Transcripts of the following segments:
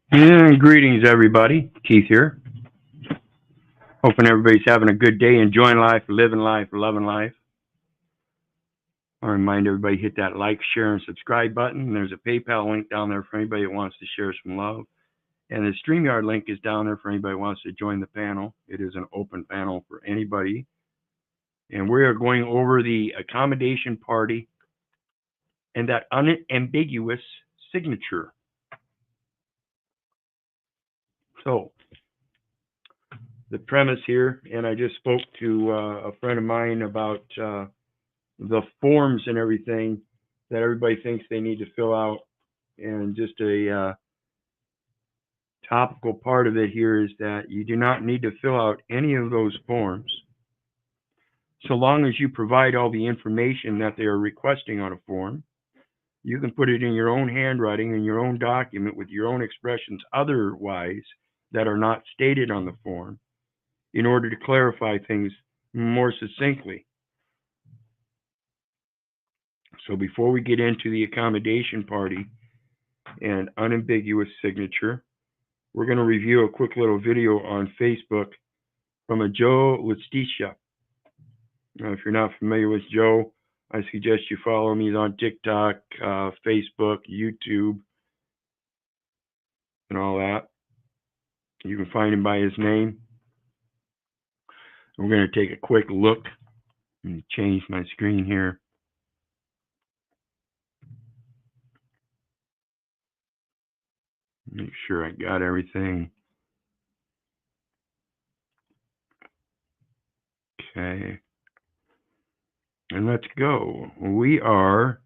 And greetings, everybody. Keith here. Hoping everybody's having a good day, enjoying life, living life, loving life. I remind everybody, hit that like, share, and subscribe button. There's a PayPal link down there for anybody that wants to share some love. And the StreamYard link is down there for anybody who wants to join the panel. It is an open panel for anybody. And we are going over the accommodation party and that unambiguous signature. So, the premise here, and I just spoke to a friend of mine about the forms and everything that everybody thinks they need to fill out. And just a topical part of it here is that you do not need to fill out any of those forms so long as you provide all the information that they are requesting on a form. You can put it in your own handwriting in your own document with your own expressions otherwise that are not stated on the form in order to clarify things more succinctly. So before we get into the accommodation party and unambiguous signature, we're going to review a quick little video on Facebook from a Joe Lustica. Now, if you're not familiar with Joe, I suggest you follow him. He's on TikTok, Facebook, YouTube, and all that. You can find him by his name. We're going to take a quick look. Let me change my screen here. Make sure I got everything. Okay. And let's go. We are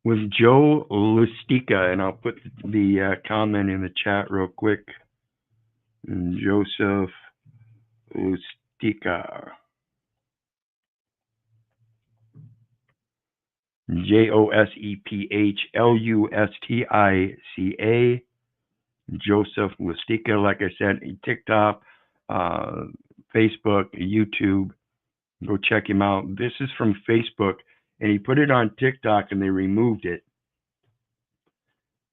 with Joe Lustica, and I'll put the comment in the chat real quick. And Joseph Lustica. JOSEPHLUSTICA. Joseph Lustica, like I said, TikTok, Facebook, YouTube. Go check him out. This is from Facebook, and he put it on TikTok, and they removed it.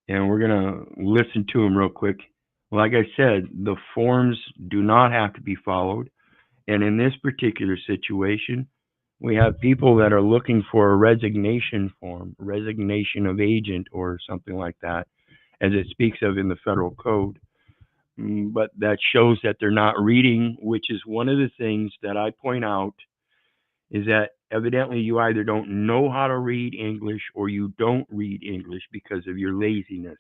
And we're going to listen to him real quick. Like I said, the forms do not have to be followed. And in this particular situation, we have people that are looking for a resignation form, resignation of agent or something like that, as it speaks of in the federal code. But that shows that they're not reading, which is one of the things that I point out, is that evidently you either don't know how to read English or you don't read English because of your laziness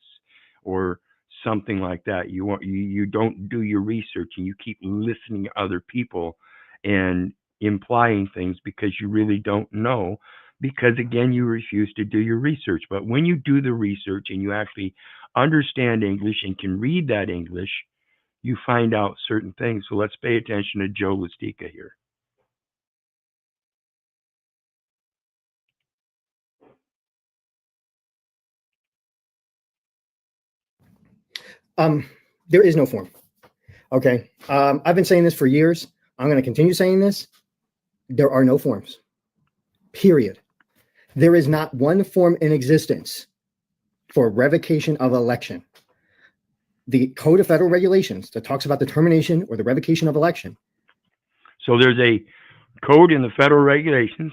or something like that. You don't do your research, and you keep listening to other people and implying things because you really don't know, because again, you refuse to do your research. But when you do the research and you actually understand English and can read that English, you find out certain things. So let's pay attention to Joe Lustica here. There is no form. Okay. I've been saying this for years. I'm going to continue saying this. There are no forms. Period. There is not one form in existence for revocation of election. The Code of Federal Regulations that talks about the termination or the revocation of election. So there's a code in the federal regulations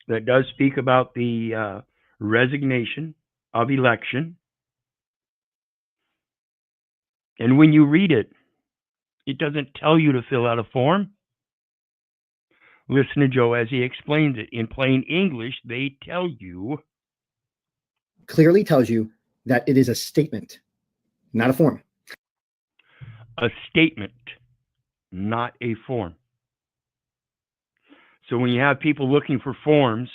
that does speak about the resignation of election. And when you read it, it doesn't tell you to fill out a form. Listen to Joe as he explains it. In plain English, they tell you. Clearly tells you that it is a statement, not a form. A statement, not a form. So when you have people looking for forms,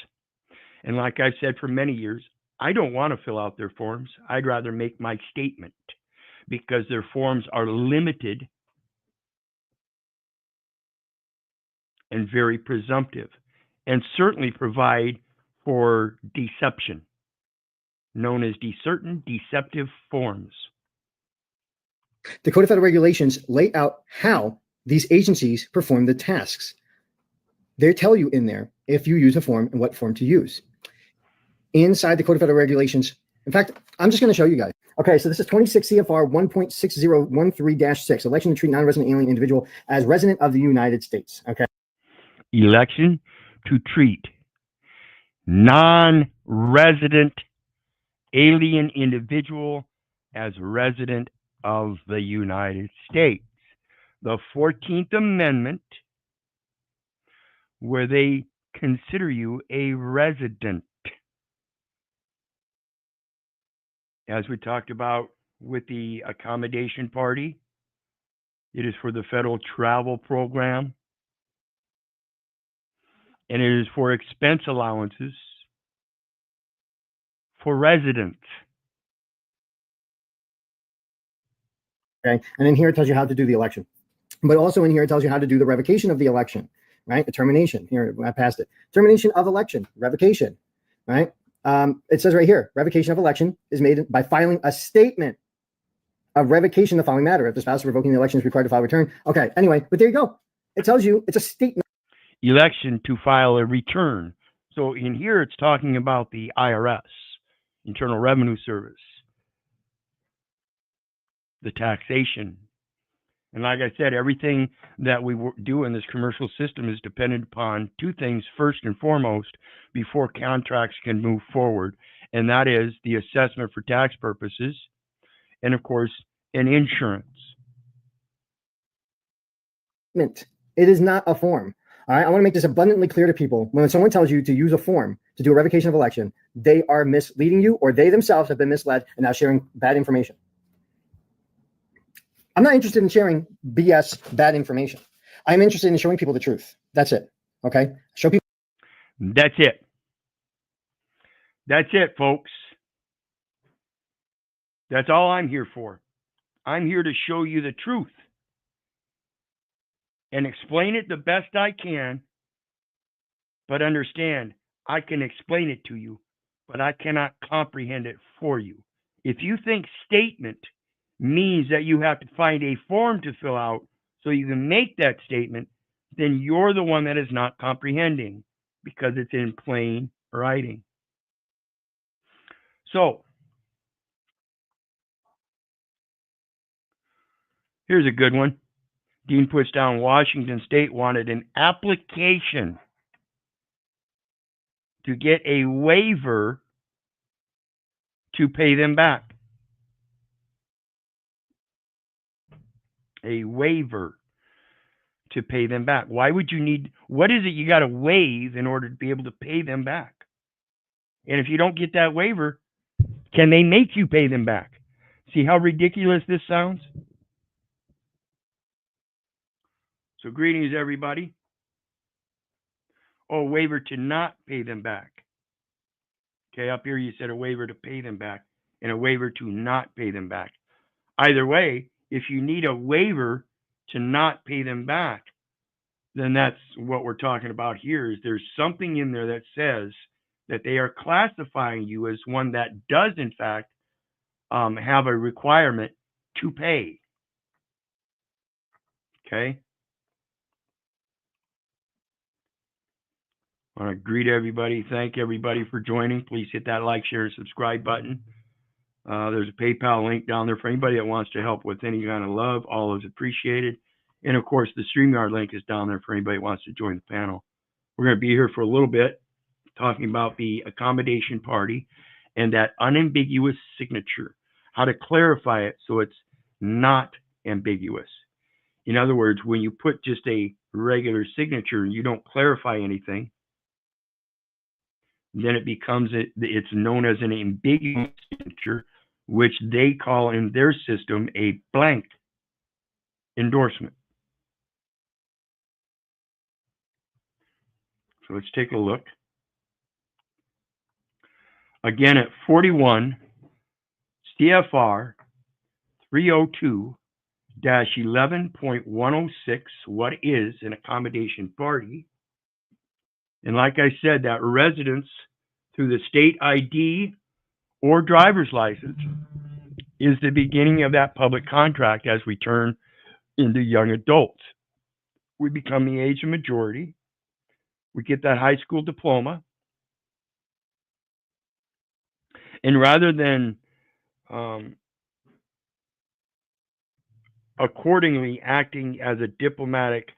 and like I've said for many years, I don't want to fill out their forms. I'd rather make my statement because their forms are limited and very presumptive and certainly provide for deception, known as certain deceptive forms. The Code of Federal Regulations lay out how these agencies perform the tasks. They tell you in there if you use a form and what form to use. Inside the Code of Federal Regulations, in fact, I'm just going to show you guys. Okay, so this is 26 CFR 1.6013-6, election to treat non-resident alien individual as resident of the United States. Okay. Election to treat non-resident alien individual as resident of the United States. The 14th Amendment, where they consider you a resident. As we talked about with the Accommodation Party, it is for the federal travel program, and it is for expense allowances for residents. Okay, and in here it tells you how to do the election. But also in here it tells you how to do the revocation of the election, right? The termination. Here, I passed it. Termination of election, revocation, right? It says right here, revocation of election is made by filing a statement of revocation of the following matter. If the spouse revoking the election is required to file a return. Okay, anyway, but there you go. It tells you it's a statement. Election to file a return. So in here it's talking about the IRS, Internal Revenue Service, the taxation. And like I said, everything that we do in this commercial system is dependent upon two things, first and foremost, before contracts can move forward. And that is the assessment for tax purposes and, of course, an insurance. It is not a form. All right, I want to make this abundantly clear to people. When someone tells you to use a form to do a revocation of election, they are misleading you, or they themselves have been misled and now sharing bad information. I'm not interested in sharing BS, bad information. I'm interested in showing people the truth. That's it. Okay? Show people. That's it. That's it, folks. That's all I'm here for. I'm here to show you the truth and explain it the best I can. But understand, I can explain it to you, but I cannot comprehend it for you. If you think statement means that you have to find a form to fill out so you can make that statement, then you're the one that is not comprehending because it's in plain writing. So, here's a good one. Dean puts down Washington State wanted an application to get a waiver to pay them back. A waiver to pay them back. Why would you need, what is it you got to waive in order to be able to pay them back? And if you don't get that waiver, can they make you pay them back? See how ridiculous this sounds? So greetings, everybody. Oh, waiver to not pay them back. Okay, up here you said a waiver to pay them back and a waiver to not pay them back. Either way, if you need a waiver to not pay them back, then that's what we're talking about here. Is there's something in there that says that they are classifying you as one that does, in fact, have a requirement to pay. Okay? I want to greet everybody. Thank everybody for joining. Please hit that like, share, and subscribe button. There's a PayPal link down there for anybody that wants to help with any kind of love. All is appreciated. And of course, the StreamYard link is down there for anybody who wants to join the panel. We're going to be here for a little bit talking about the accommodation party and that unambiguous signature, how to clarify it so it's not ambiguous. In other words, when you put just a regular signature and you don't clarify anything, then it becomes, it's known as an ambiguous signature, which they call in their system a blank endorsement. So let's take a look. Again, at 41 CFR 302-11.106, what is an accommodation party? And like I said, that residence through the state ID or driver's license is the beginning of that public contract as we turn into young adults. We become the age of majority. We get that high school diploma. And rather than accordingly acting as a diplomatic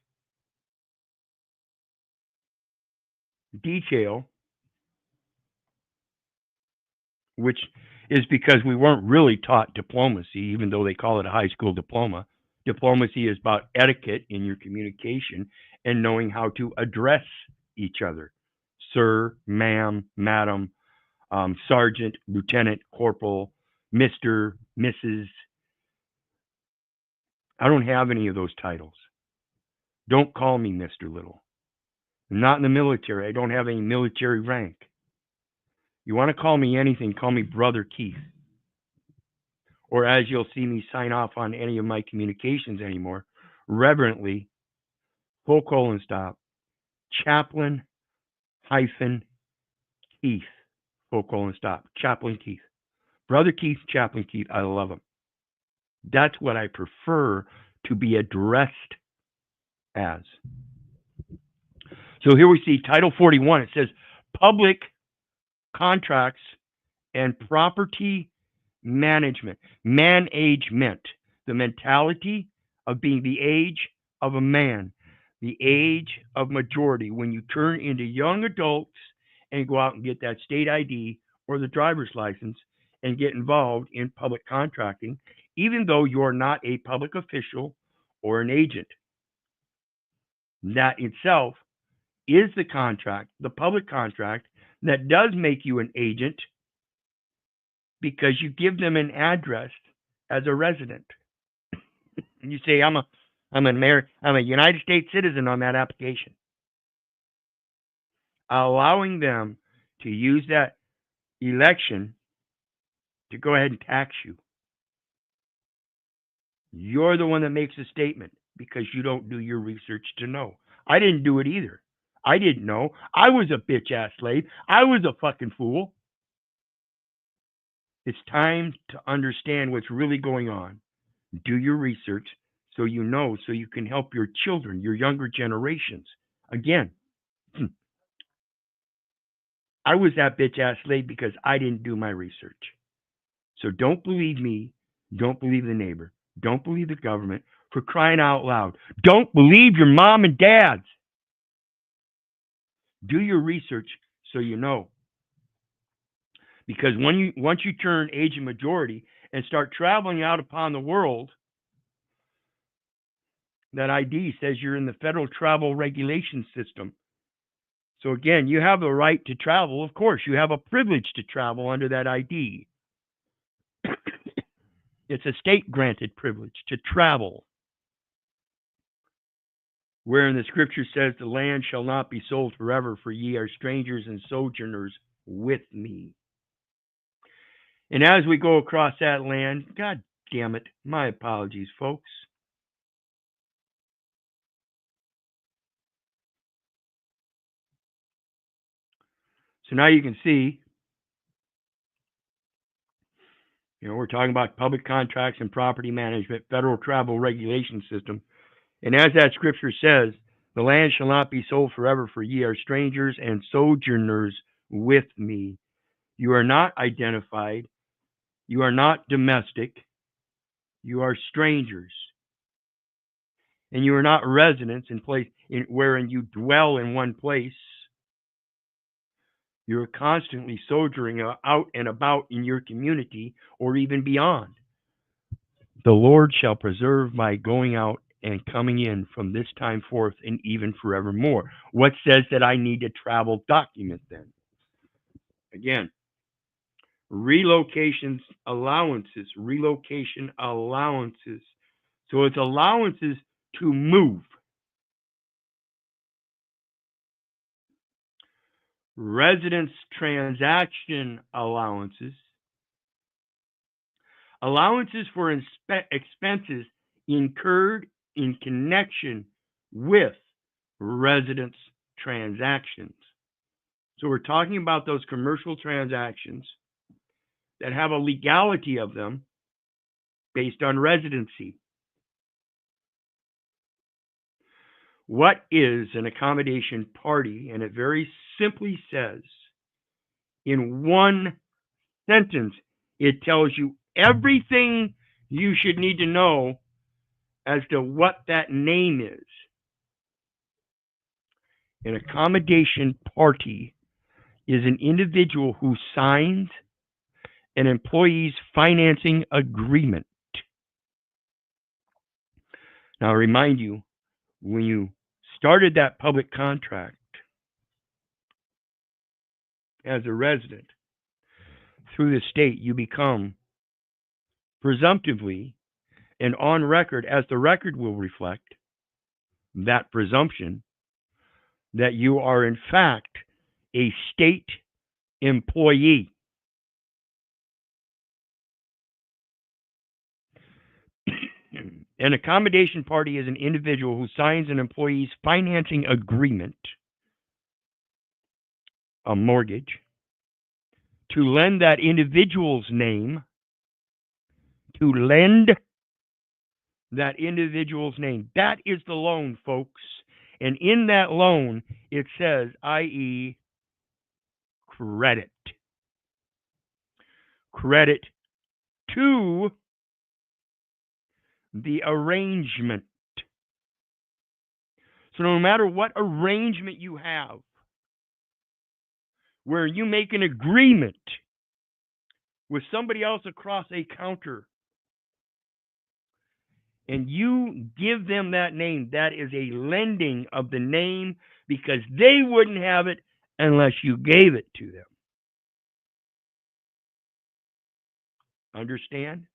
detail, which is because we weren't really taught diplomacy, even though they call it a high school diploma. Diplomacy is about etiquette in your communication and knowing how to address each other. Sir, ma'am, madam, sergeant, lieutenant, corporal, Mr., Mrs. I don't have any of those titles. Don't call me Mr. Little. I'm not in the military. I don't have any military rank. You want to call me anything, call me Brother Keith. Or as you'll see me sign off on any of my communications anymore, reverently, ; Chaplain Keith, ; Chaplain Keith. Brother Keith, Chaplain Keith, I love him. That's what I prefer to be addressed as. So here we see Title 41. It says public contracts and property management. Management. The mentality of being the age of a man, the age of majority. When you turn into young adults and go out and get that state ID or the driver's license and get involved in public contracting, even though you're not a public official or an agent. That itself is the contract, the public contract, that does make you an agent because you give them an address as a resident. And you say, I'm a United States citizen on that application. Allowing them to use that election to go ahead and tax you. You're the one that makes a statement because you don't do your research to know. I didn't do it either. I didn't know. I was a bitch-ass slave. I was a fucking fool. It's time to understand what's really going on. Do your research so you know, so you can help your children, your younger generations. Again, I was that bitch-ass slave because I didn't do my research. So don't believe me. Don't believe the neighbor. Don't believe the government. For crying out loud. Don't believe your mom and dads. Do your research so you know. Because once you turn age of majority and start traveling out upon the world, that ID says you're in the federal travel regulation system. So again, you have the right to travel. Of course, you have a privilege to travel under that ID. It's a state-granted privilege to travel. Wherein the scripture says, the land shall not be sold forever, for ye are strangers and sojourners with me. And as we go across that land, God damn it. My apologies, folks. So now you can see, we're talking about public contracts and property management, federal travel regulation system. And as that scripture says, the land shall not be sold forever, for ye are strangers and sojourners with me. You are not identified. You are not domestic. You are strangers. And you are not residents wherein you dwell in one place. You're constantly sojourning out and about in your community or even beyond. The Lord shall preserve my going out and coming in from this time forth and even forevermore. What says that I need a travel document then? Again, relocation allowances. So it's allowances to move. Residence transaction allowances. Allowances for expenses incurred in connection with residence transactions. So we're talking about those commercial transactions that have a legality of them based on residency. What is an accommodation party? And it very simply says, in one sentence, it tells you everything you should need to know as to what that name is. An accommodation party is an individual who signs an employee's financing agreement. Now, I remind you, when you started that public contract as a resident through the state, you become presumptively and on record, as the record will reflect, that presumption that you are in fact a state employee. An accommodation party is an individual who signs an employee's financing agreement, a mortgage, to lend that individual's name, That is the loan, folks. And in that loan, it says, i.e., credit. Credit to the arrangement. So no matter what arrangement you have, where you make an agreement with somebody else across a counter, and you give them that name, that is a lending of the name, because they wouldn't have it unless you gave it to them. Understand?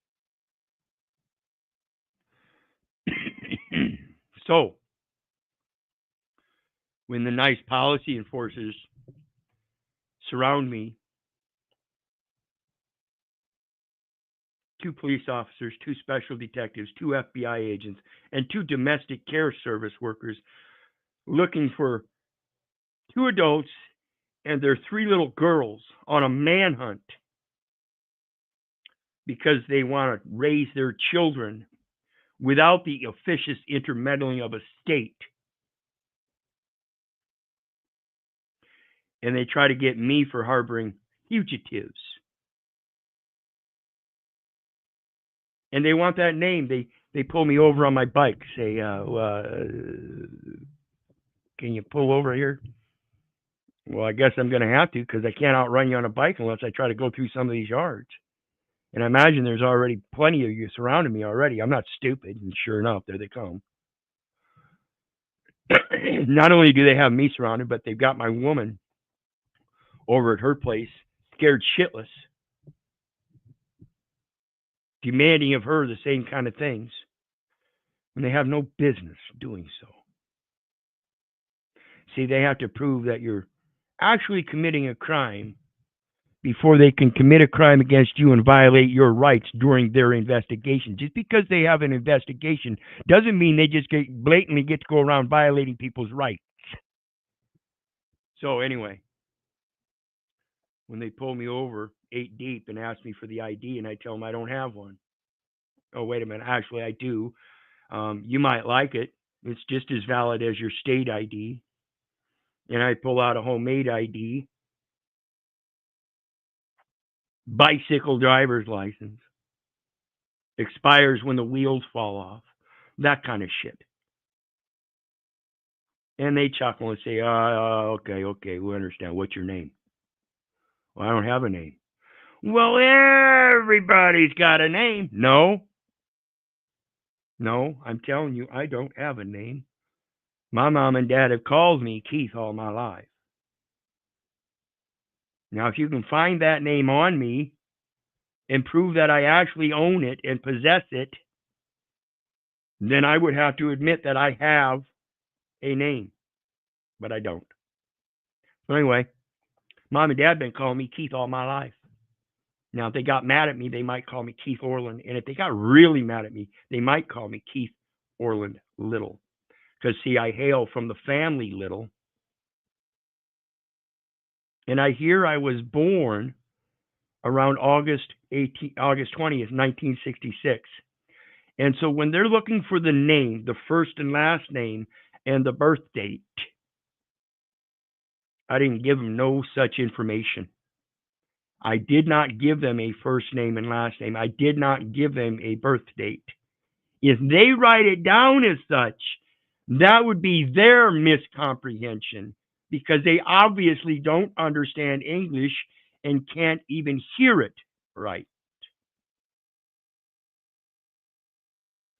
So, when the nice policy enforcers surround me, 2 police officers, 2 special detectives, 2 FBI agents, and 2 domestic care service workers looking for 2 adults and their 3 little girls on a manhunt because they want to raise their children without the officious intermeddling of a state. And they try to get me for harboring fugitives. And they want that name. They pull me over on my bike, say, can you pull over here? Well, I guess I'm going to have to, because I can't outrun you on a bike unless I try to go through some of these yards. And I imagine there's already plenty of you surrounding me already. I'm not stupid. And sure enough, there they come. Not only do they have me surrounded, but they've got my woman over at her place, scared shitless, demanding of her the same kind of things, and they have no business doing so. See, they have to prove that you're actually committing a crime before they can commit a crime against you and violate your rights during their investigation. Just because they have an investigation doesn't mean they just blatantly get to go around violating people's rights. So anyway, when they pull me over 8 deep and ask me for the ID and I tell them I don't have one. Oh, wait a minute. Actually, I do. You might like it. It's just as valid as your state ID. And I pull out a homemade ID, bicycle driver's license, expires when the wheels fall off, that kind of shit. And they chuckle and say, okay, we understand. What's your name? Well, I don't have a name. Well, everybody's got a name. No, I'm telling you, I don't have a name. My mom and dad have called me Keith all my life. Now, if you can find that name on me and prove that I actually own it and possess it, then I would have to admit that I have a name, but I don't. So anyway, mom and dad have been calling me Keith all my life. Now, if they got mad at me, they might call me Keith Orland. And if they got really mad at me, they might call me Keith Orland Little. Because, see, I hail from the family Little. And I hear I was born around August 20th, 1966. And so when they're looking for the name, the first and last name, and the birth date, I didn't give them no such information. I did not give them a first name and last name. I did not give them a birth date. If they write it down as such, that would be their miscomprehension because they obviously don't understand English and can't even hear it right.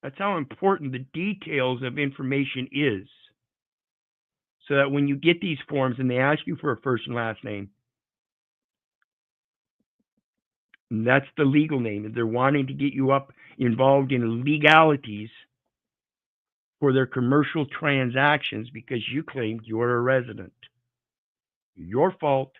That's how important the details of information is. So that when you get these forms and they ask you for a first and last name, that's the legal name. They're wanting to get you up involved in legalities for their commercial transactions because you claimed you're a resident. Your fault,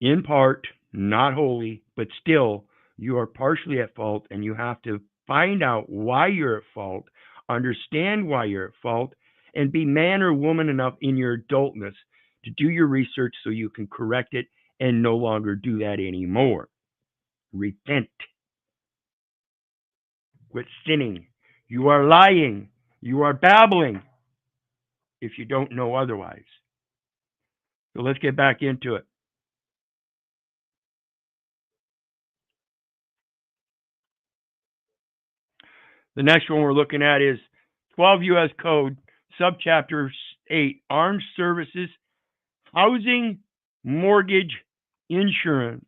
in part, not wholly, but still, you are partially at fault, and you have to find out why you're at fault, understand why you're at fault, and be man or woman enough in your adultness to do your research so you can correct it and no longer do that anymore. Repent. Quit sinning. You are lying. You are babbling if you don't know otherwise. So let's get back into it. The next one we're looking at is 12 U.S. Code, subchapter 8, Armed Services, Housing, Mortgage, Insurance.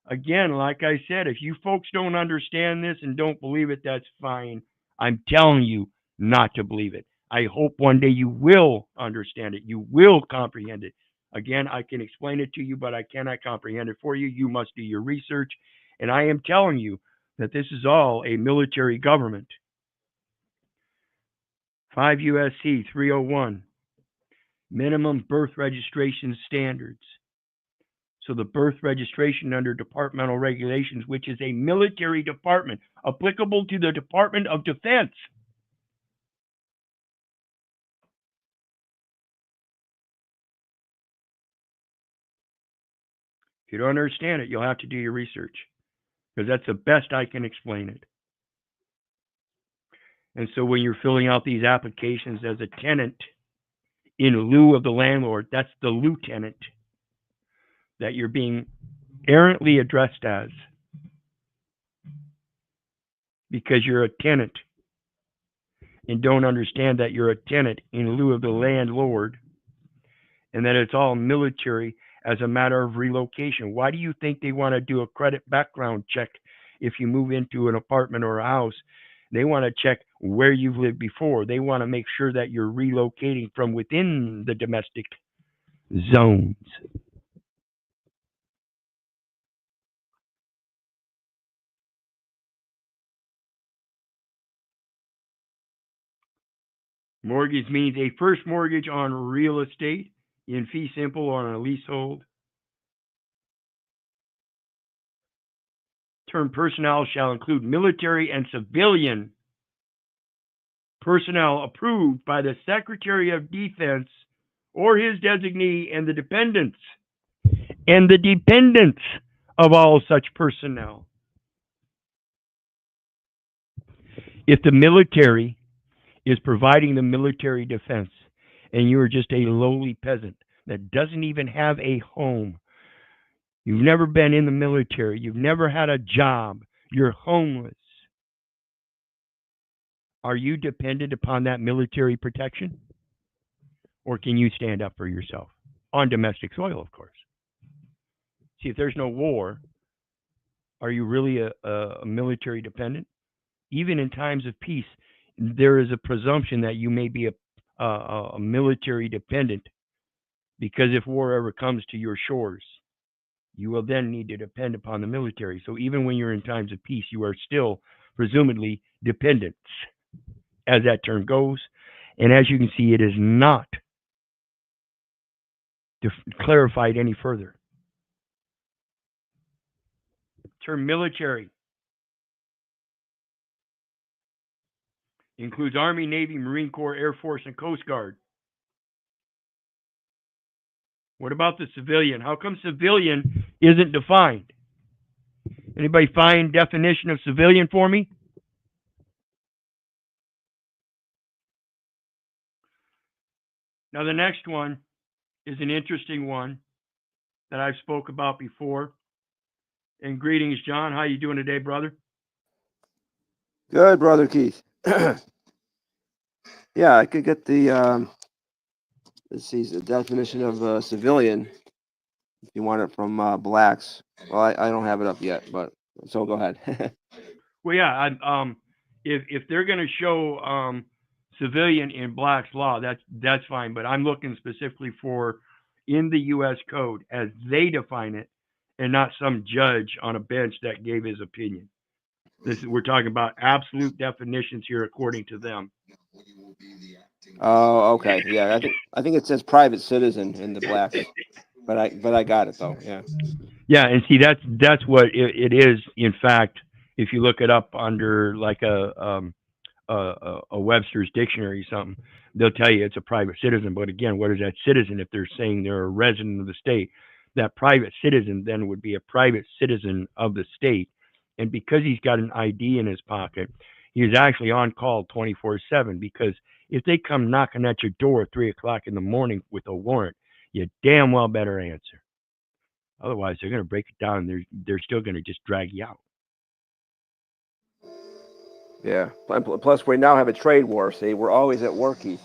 Again, like I said, if you folks don't understand this and don't believe it, that's fine. I'm telling you not to believe it. I hope one day you will understand it. You will comprehend it. Again, I can explain it to you, but I cannot comprehend it for you. You must do your research. And I am telling you that this is all a military government. 5 U.S.C. 301, minimum birth registration standards. So the birth registration under departmental regulations, which is a military department applicable to the Department of Defense. If you don't understand it, you'll have to do your research because that's the best I can explain it. And so when you're filling out these applications as a tenant in lieu of the landlord, that's the lieutenant that you're being errantly addressed as because you're a tenant and don't understand that you're a tenant in lieu of the landlord and that it's all military as a matter of relocation. Why do you think they want to do a credit background check if you move into an apartment or a house? They want to check where you've lived before. They want to make sure that you're relocating from within the domestic zones. Mortgage means a first mortgage on real estate in fee simple or on a leasehold. Term personnel shall include military and civilian personnel approved by the Secretary of Defense or his designee and the dependents of all such personnel. If the military is providing the military defense and you are just a lowly peasant that doesn't even have a home, you've never been in the military, you've never had a job, you're homeless, are you dependent upon that military protection? Or can you stand up for yourself? On domestic soil, of course. See, if there's no war, are you really a military dependent? Even in times of peace, there is a presumption that you may be a military dependent, because if war ever comes to your shores, you will then need to depend upon the military. So even when you're in times of peace, you are still presumably dependents, as that term goes. And as you can see, it is not clarified any further. Term military includes Army, Navy, Marine Corps, Air Force, and Coast Guard. What about the civilian? How come civilian isn't defined? Anybody find definition of civilian for me? Now the next one is an interesting one that I've spoke about before. And greetings, John. How you doing today, brother? Good, Brother Keith. Yeah, I could get the, let's see, the definition of civilian, if you want it from Blacks. Well, I don't have it up yet, but so go ahead. Well, yeah, if they're going to show civilian in Black's law, that's fine. But I'm looking specifically for in the U.S. Code as they define it, and not some judge on a bench that gave his opinion. We're talking about absolute definitions here according to them. Oh, okay. Yeah, I think it says private citizen in the Blacks, but I got it though. Yeah. Yeah, and see that's what it is. In fact, if you look it up under like a Webster's dictionary or something, they'll tell you it's a private citizen. But again, what is that citizen if they're saying they're a resident of the state? That private citizen then would be a private citizen of the state. And because he's got an ID in his pocket, he's actually on call 24/7, because if they come knocking at your door at 3 o'clock in the morning with a warrant, you damn well better answer. Otherwise, they're going to break it down and they're still going to just drag you out. Yeah. Plus, we now have a trade war. See, we're always at war, Keith.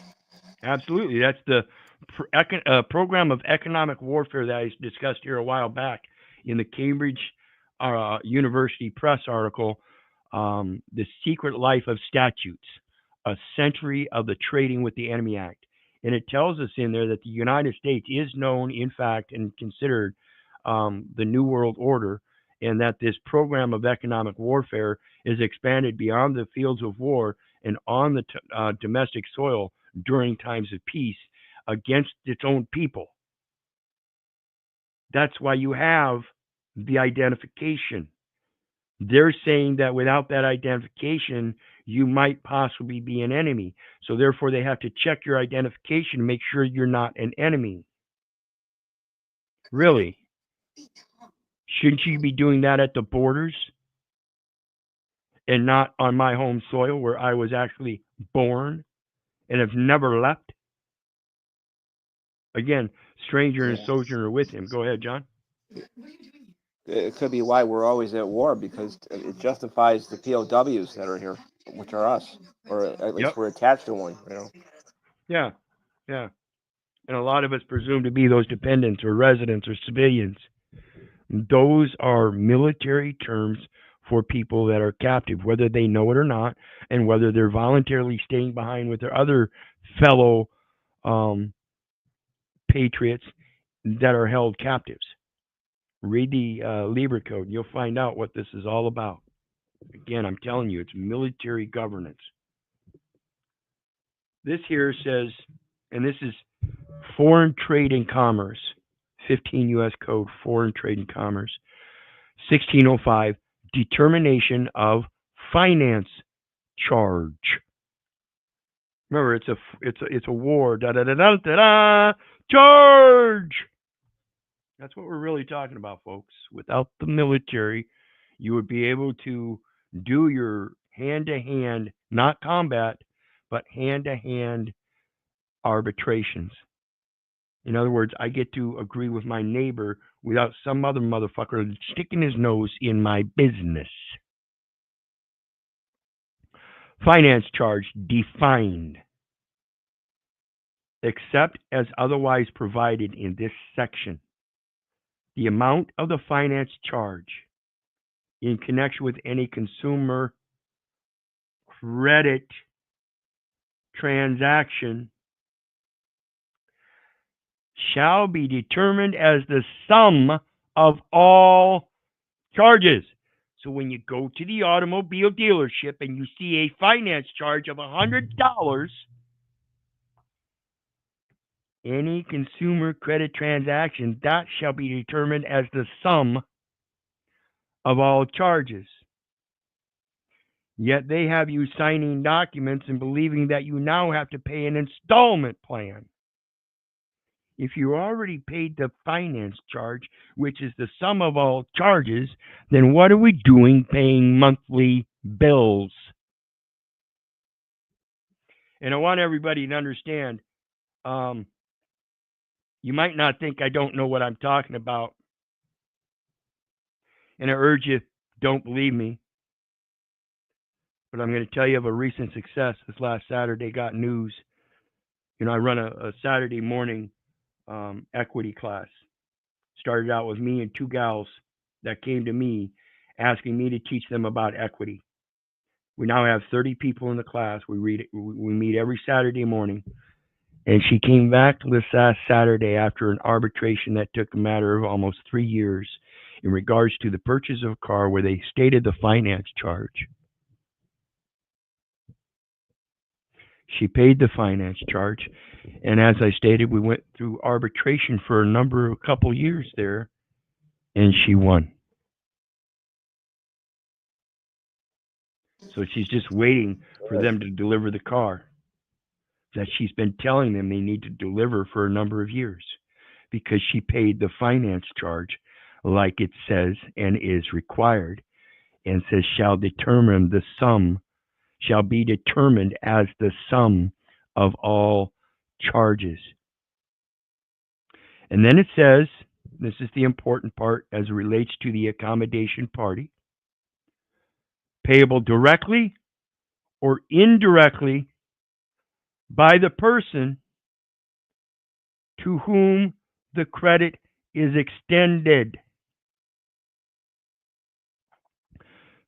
Absolutely. That's the program of economic warfare that I discussed here a while back in the Cambridge University Press article, The Secret Life of Statutes, a Century of the Trading with the Enemy Act. And it tells us in there that the United States is known, in fact, and considered the New World Order, and that this program of economic warfare is expanded beyond the fields of war and on the domestic soil during times of peace against its own people. That's why you have the identification. They're saying that without that identification, you might possibly be an enemy. So therefore, they have to check your identification to make sure you're not an enemy. Really? Shouldn't you be doing that at the borders and not on my home soil where I was actually born and have never left? Again, stranger and sojourner with him. Go ahead, John. It could be why we're always at war, because it justifies the POWs that are here, which are us, or at least we're attached to one. You know. Yeah, yeah. And a lot of us presume to be those dependents or residents or civilians. Those are military terms for people that are captive, whether they know it or not, and whether they're voluntarily staying behind with their other fellow patriots that are held captives. Read the Lieber Code, and you'll find out what this is all about. Again, I'm telling you, it's military governance. This here says, and this is Foreign Trade and Commerce, 15 U.S. Code, Foreign Trade and Commerce, 1605, determination of finance charge. Remember, it's a war. Da da da da da da. Charge. That's what we're really talking about, folks. Without the military, you would be able to do your hand-to-hand, not combat, but hand-to-hand arbitrations. In other words, I get to agree with my neighbor without some other motherfucker sticking his nose in my business. Finance charge defined, except as otherwise provided in this section. The amount of the finance charge in connection with any consumer credit transaction shall be determined as the sum of all charges. So when you go to the automobile dealership and you see a finance charge of $100, any consumer credit transaction, that shall be determined as the sum of all charges. Yet they have you signing documents and believing that you now have to pay an installment plan. If you already paid the finance charge, which is the sum of all charges, then what are we doing paying monthly bills? And I want everybody to understand, you might not think I don't know what I'm talking about. And I urge you, don't believe me. But I'm going to tell you of a recent success. This last Saturday got news. You know, I run a Saturday morning equity class. Started out with me and two gals that came to me asking me to teach them about equity. We now have 30 people in the class. We meet every Saturday morning. And she came back this last Saturday after an arbitration that took a matter of almost 3 years in regards to the purchase of a car where they stated the finance charge. She paid the finance charge, and as I stated, we went through arbitration for a couple years there, and she won. So she's just waiting for them to deliver the car that she's been telling them they need to deliver for a number of years because she paid the finance charge like it says and is required, and says shall be determined as the sum of all charges. And then it says, this is the important part as it relates to the accommodation party, payable directly or indirectly by the person to whom the credit is extended.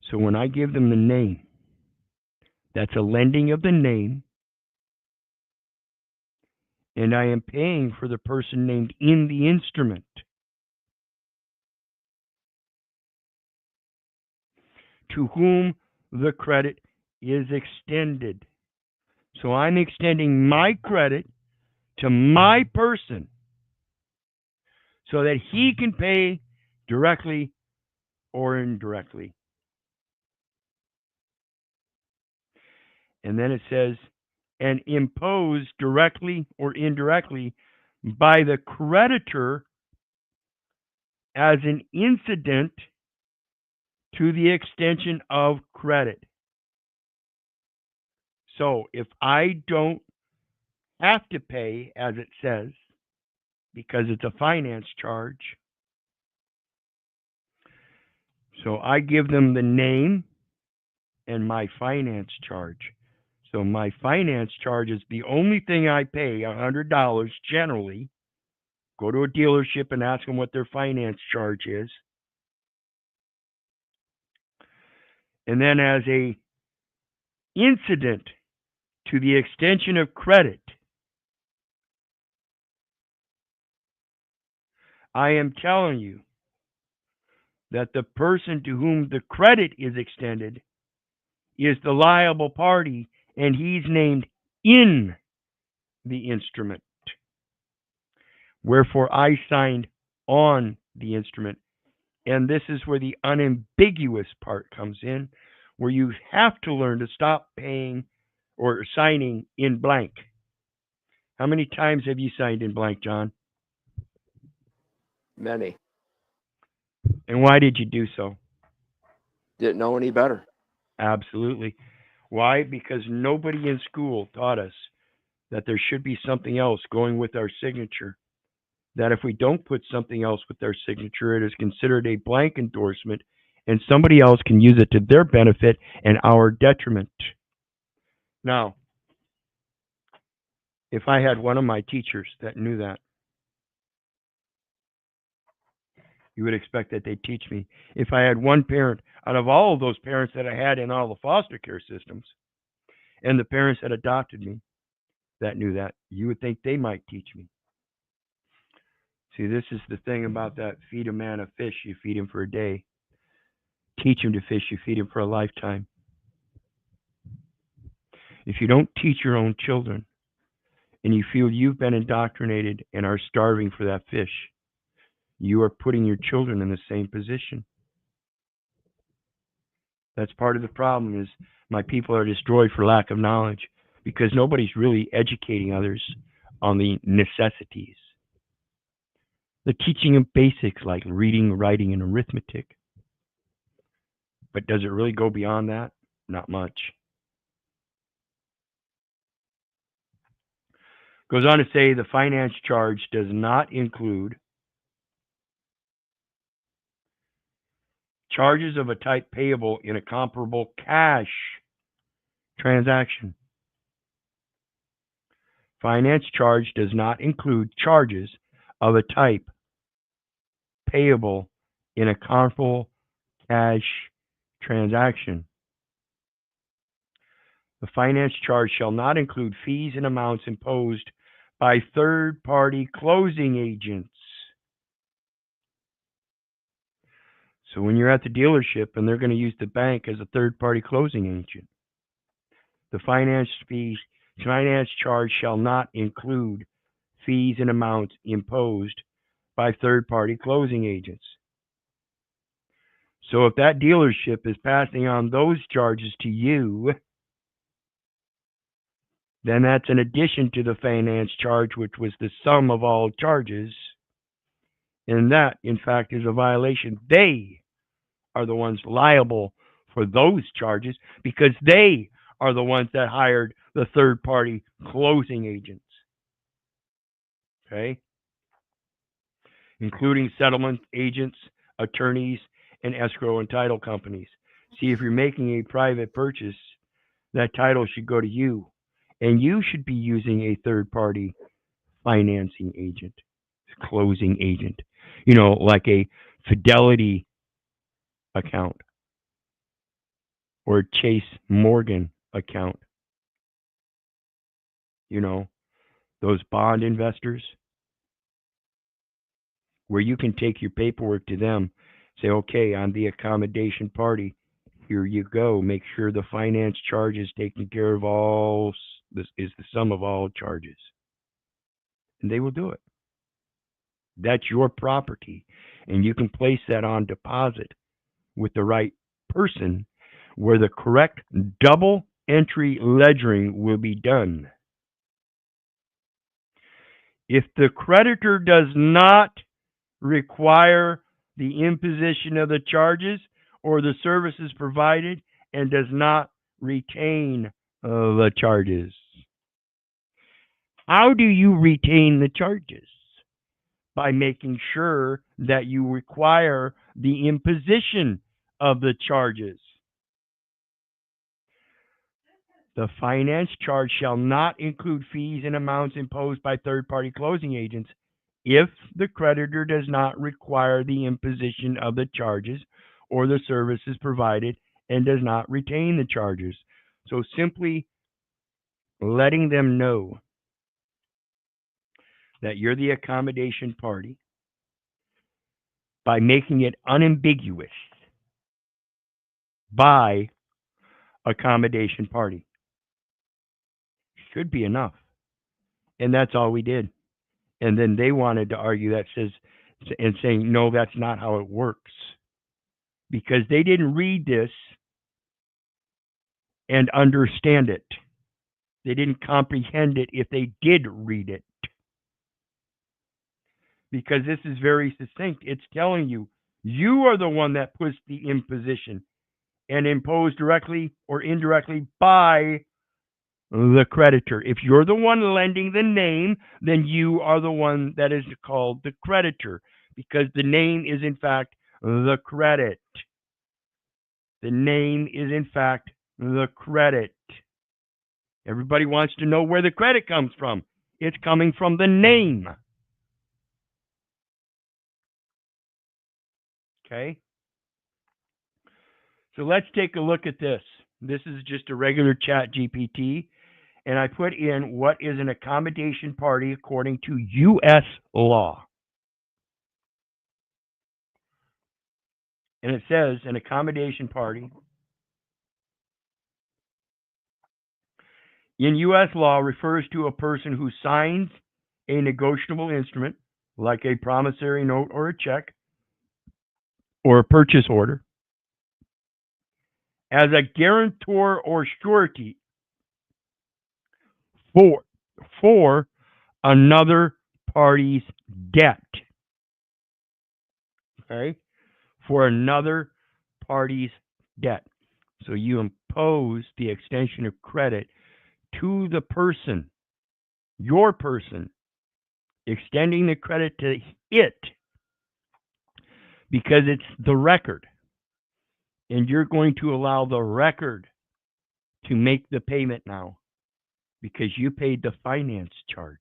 So when I give them the name, that's a lending of the name, and I am paying for the person named in the instrument. To whom the credit is extended. So I'm extending my credit to my person so that he can pay directly or indirectly. And then it says, and imposed directly or indirectly by the creditor as an incident to the extension of credit. So if I don't have to pay, as it says, because it's a finance charge, so I give them the name and my finance charge. So my finance charge is the only thing I pay, $100 generally. Go to a dealership and ask them what their finance charge is. And then as a incident to the extension of credit, I am telling you that the person to whom the credit is extended is the liable party, and he's named in the instrument. Wherefore I signed on the instrument And this is where the unambiguous part comes in, where you have to learn to stop paying or signing in blank. How many times have you signed in blank, John? Many. And why did you do so? Didn't know any better. Absolutely. Why? Because nobody in school taught us that there should be something else going with our signature. That if we don't put something else with our signature, it is considered a blank endorsement and somebody else can use it to their benefit and our detriment. Now, if I had one of my teachers that knew that, you would expect that they'd teach me. If I had one parent out of all of those parents that I had in all the foster care systems and the parents that adopted me that knew that, you would think they might teach me. See, this is the thing about that feed a man a fish, you feed him for a day. Teach him to fish, you feed him for a lifetime. If you don't teach your own children and you feel you've been indoctrinated and are starving for that fish, you are putting your children in the same position. That's part of the problem is my people are destroyed for lack of knowledge because nobody's really educating others on the necessities. They're teaching them basics like reading, writing, and arithmetic. But does it really go beyond that? Not much. Goes on to say the finance charge does not include charges of a type payable in a comparable cash transaction. Finance charge does not include charges of a type payable in a comparable cash transaction. The finance charge shall not include fees and amounts imposed by third-party closing agents. So when you're at the dealership and they're going to use the bank as a third-party closing agent, the finance charge shall not include fees and amounts imposed by third-party closing agents. So if that dealership is passing on those charges to you, then that's an addition to the finance charge, which was the sum of all charges. And that, in fact, is a violation. They are the ones liable for those charges because they are the ones that hired the third-party closing agents. Okay? Including settlement agents, attorneys, and escrow and title companies. See, if you're making a private purchase, that title should go to you. And you should be using a third-party financing agent, closing agent. You know, like a Fidelity account or Chase Morgan account. You know, those bond investors where you can take your paperwork to them, say, okay, I'm the accommodation party. Here you go. Make sure the finance charge is taken care of. All this is the sum of all charges. And they will do it. That's your property. And you can place that on deposit with the right person where the correct double entry ledgering will be done. If the creditor does not require the imposition of the charges or the services provided and does not retain the charges. How do you retain the charges? By making sure that you require the imposition of the charges. The finance charge shall not include fees and amounts imposed by third-party closing agents if the creditor does not require the imposition of the charges or the services provided and does not retain the charges. So simply letting them know that you're the accommodation party by making it unambiguous by accommodation party should be enough. And that's all we did. And then they wanted to argue that says and saying, no, that's not how it works. Because they didn't read this and understand it. They didn't comprehend it if they did read it. Because this is very succinct. It's telling you, you are the one that puts the imposition and imposed directly or indirectly by the creditor. If you're the one lending the name, then you are the one that is called the creditor, because the name is in fact the credit. The name is in fact the credit. Everybody wants to know where the credit comes from. It's coming from the name. Okay? So let's take a look at this. This is just a regular chat GPT, and I put in what is an accommodation party according to U.S. law. And it says an accommodation party in U.S. law refers to a person who signs a negotiable instrument, like a promissory note or a check or a purchase order, as a guarantor or surety for another party's debt. Okay? For another party's debt. So you impose the extension of credit to the person, your person, extending the credit to it, because it's the record. And you're going to allow the record to make the payment now, because you paid the finance charge.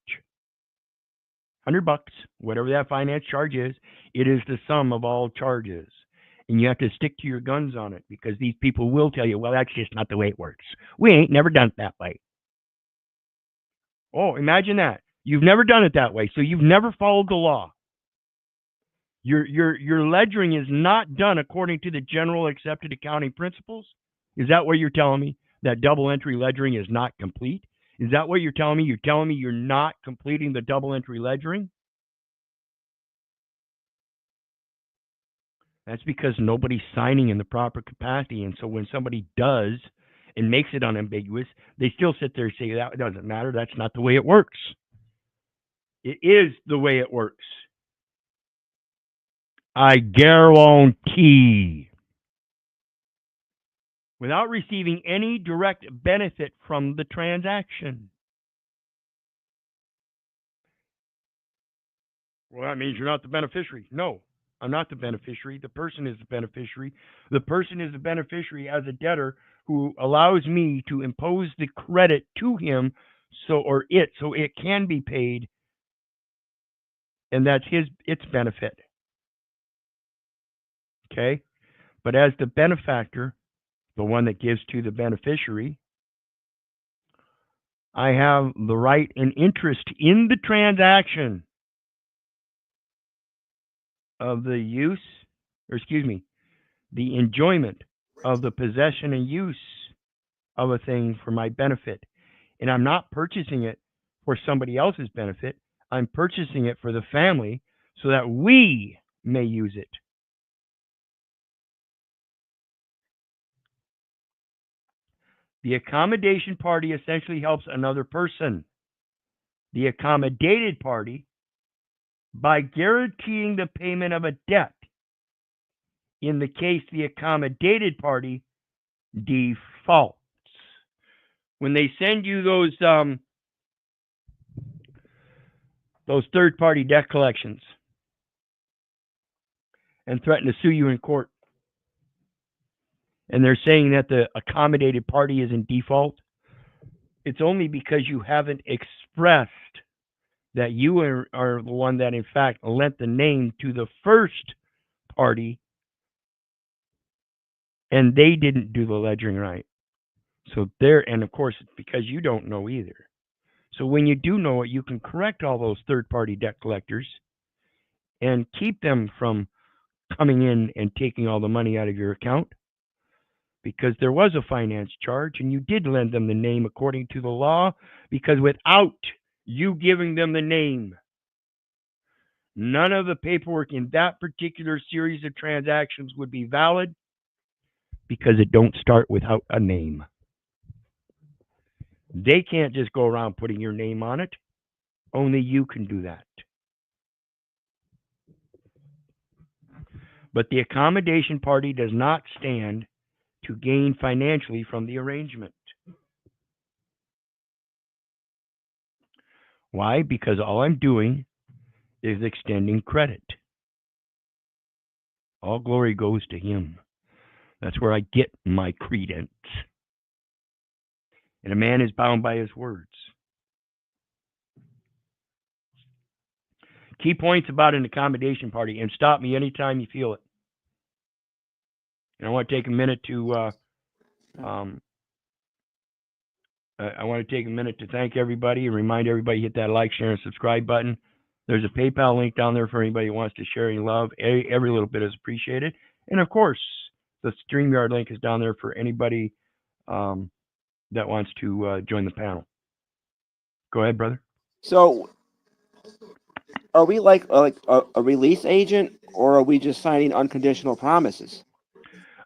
$100, whatever that finance charge is, it is the sum of all charges. And you have to stick to your guns on it, because these people will tell you, well, that's just not the way it works. We ain't never done it that way. Oh, imagine that. You've never done it that way, so you've never followed the law. Your ledgering is not done according to the general accepted accounting principles. Is that what you're telling me? That double entry ledgering is not complete? Is that what you're telling me? You're telling me you're not completing the double entry ledgering? That's because nobody's signing in the proper capacity. And so when somebody does and makes it unambiguous, they still sit there and say, that doesn't matter. That's not the way it works. It is the way it works. I guarantee. Without receiving any direct benefit from the transaction. Well, that means you're not the beneficiary. No, I'm not the beneficiary. The person is the beneficiary. The person is the beneficiary as a debtor who allows me to impose the credit to him so it can be paid, and that's its benefit. Okay? But as the benefactor, the one that gives to the beneficiary, I have the right and interest in the transaction of the the enjoyment of the possession and use of a thing for my benefit. And I'm not purchasing it for somebody else's benefit. I'm purchasing it for the family so that we may use it. The accommodation party essentially helps another person, the accommodated party, by guaranteeing the payment of a debt. In the case the accommodated party defaults. When they send you those third-party debt collections and threaten to sue you in court, and they're saying that the accommodated party is in default, it's only because you haven't expressed that you are the one that in fact lent the name to the first party, and they didn't do the ledgering right. So and of course, it's because you don't know either. So when you do know it, you can correct all those third-party debt collectors and keep them from coming in and taking all the money out of your account, because there was a finance charge and you did lend them the name according to the law, because without you giving them the name, none of the paperwork in that particular series of transactions would be valid because it don't start without a name. They can't just go around putting your name on it. Only you can do that. But the accommodation party does not stand to gain financially from the arrangement. Why? Because all I'm doing is extending credit. All glory goes to him. That's where I get my credence. And a man is bound by his words. Key points about an accommodation party, and stop me anytime you feel it. And I want to take a minute to thank everybody and remind everybody hit that like, share, and subscribe button. There's a PayPal link down there for anybody who wants to share any love. Every little bit is appreciated. And of course, the StreamYard link is down there for anybody that wants to join the panel. Go ahead, brother. So, are we like a release agent, or are we just signing unconditional promises?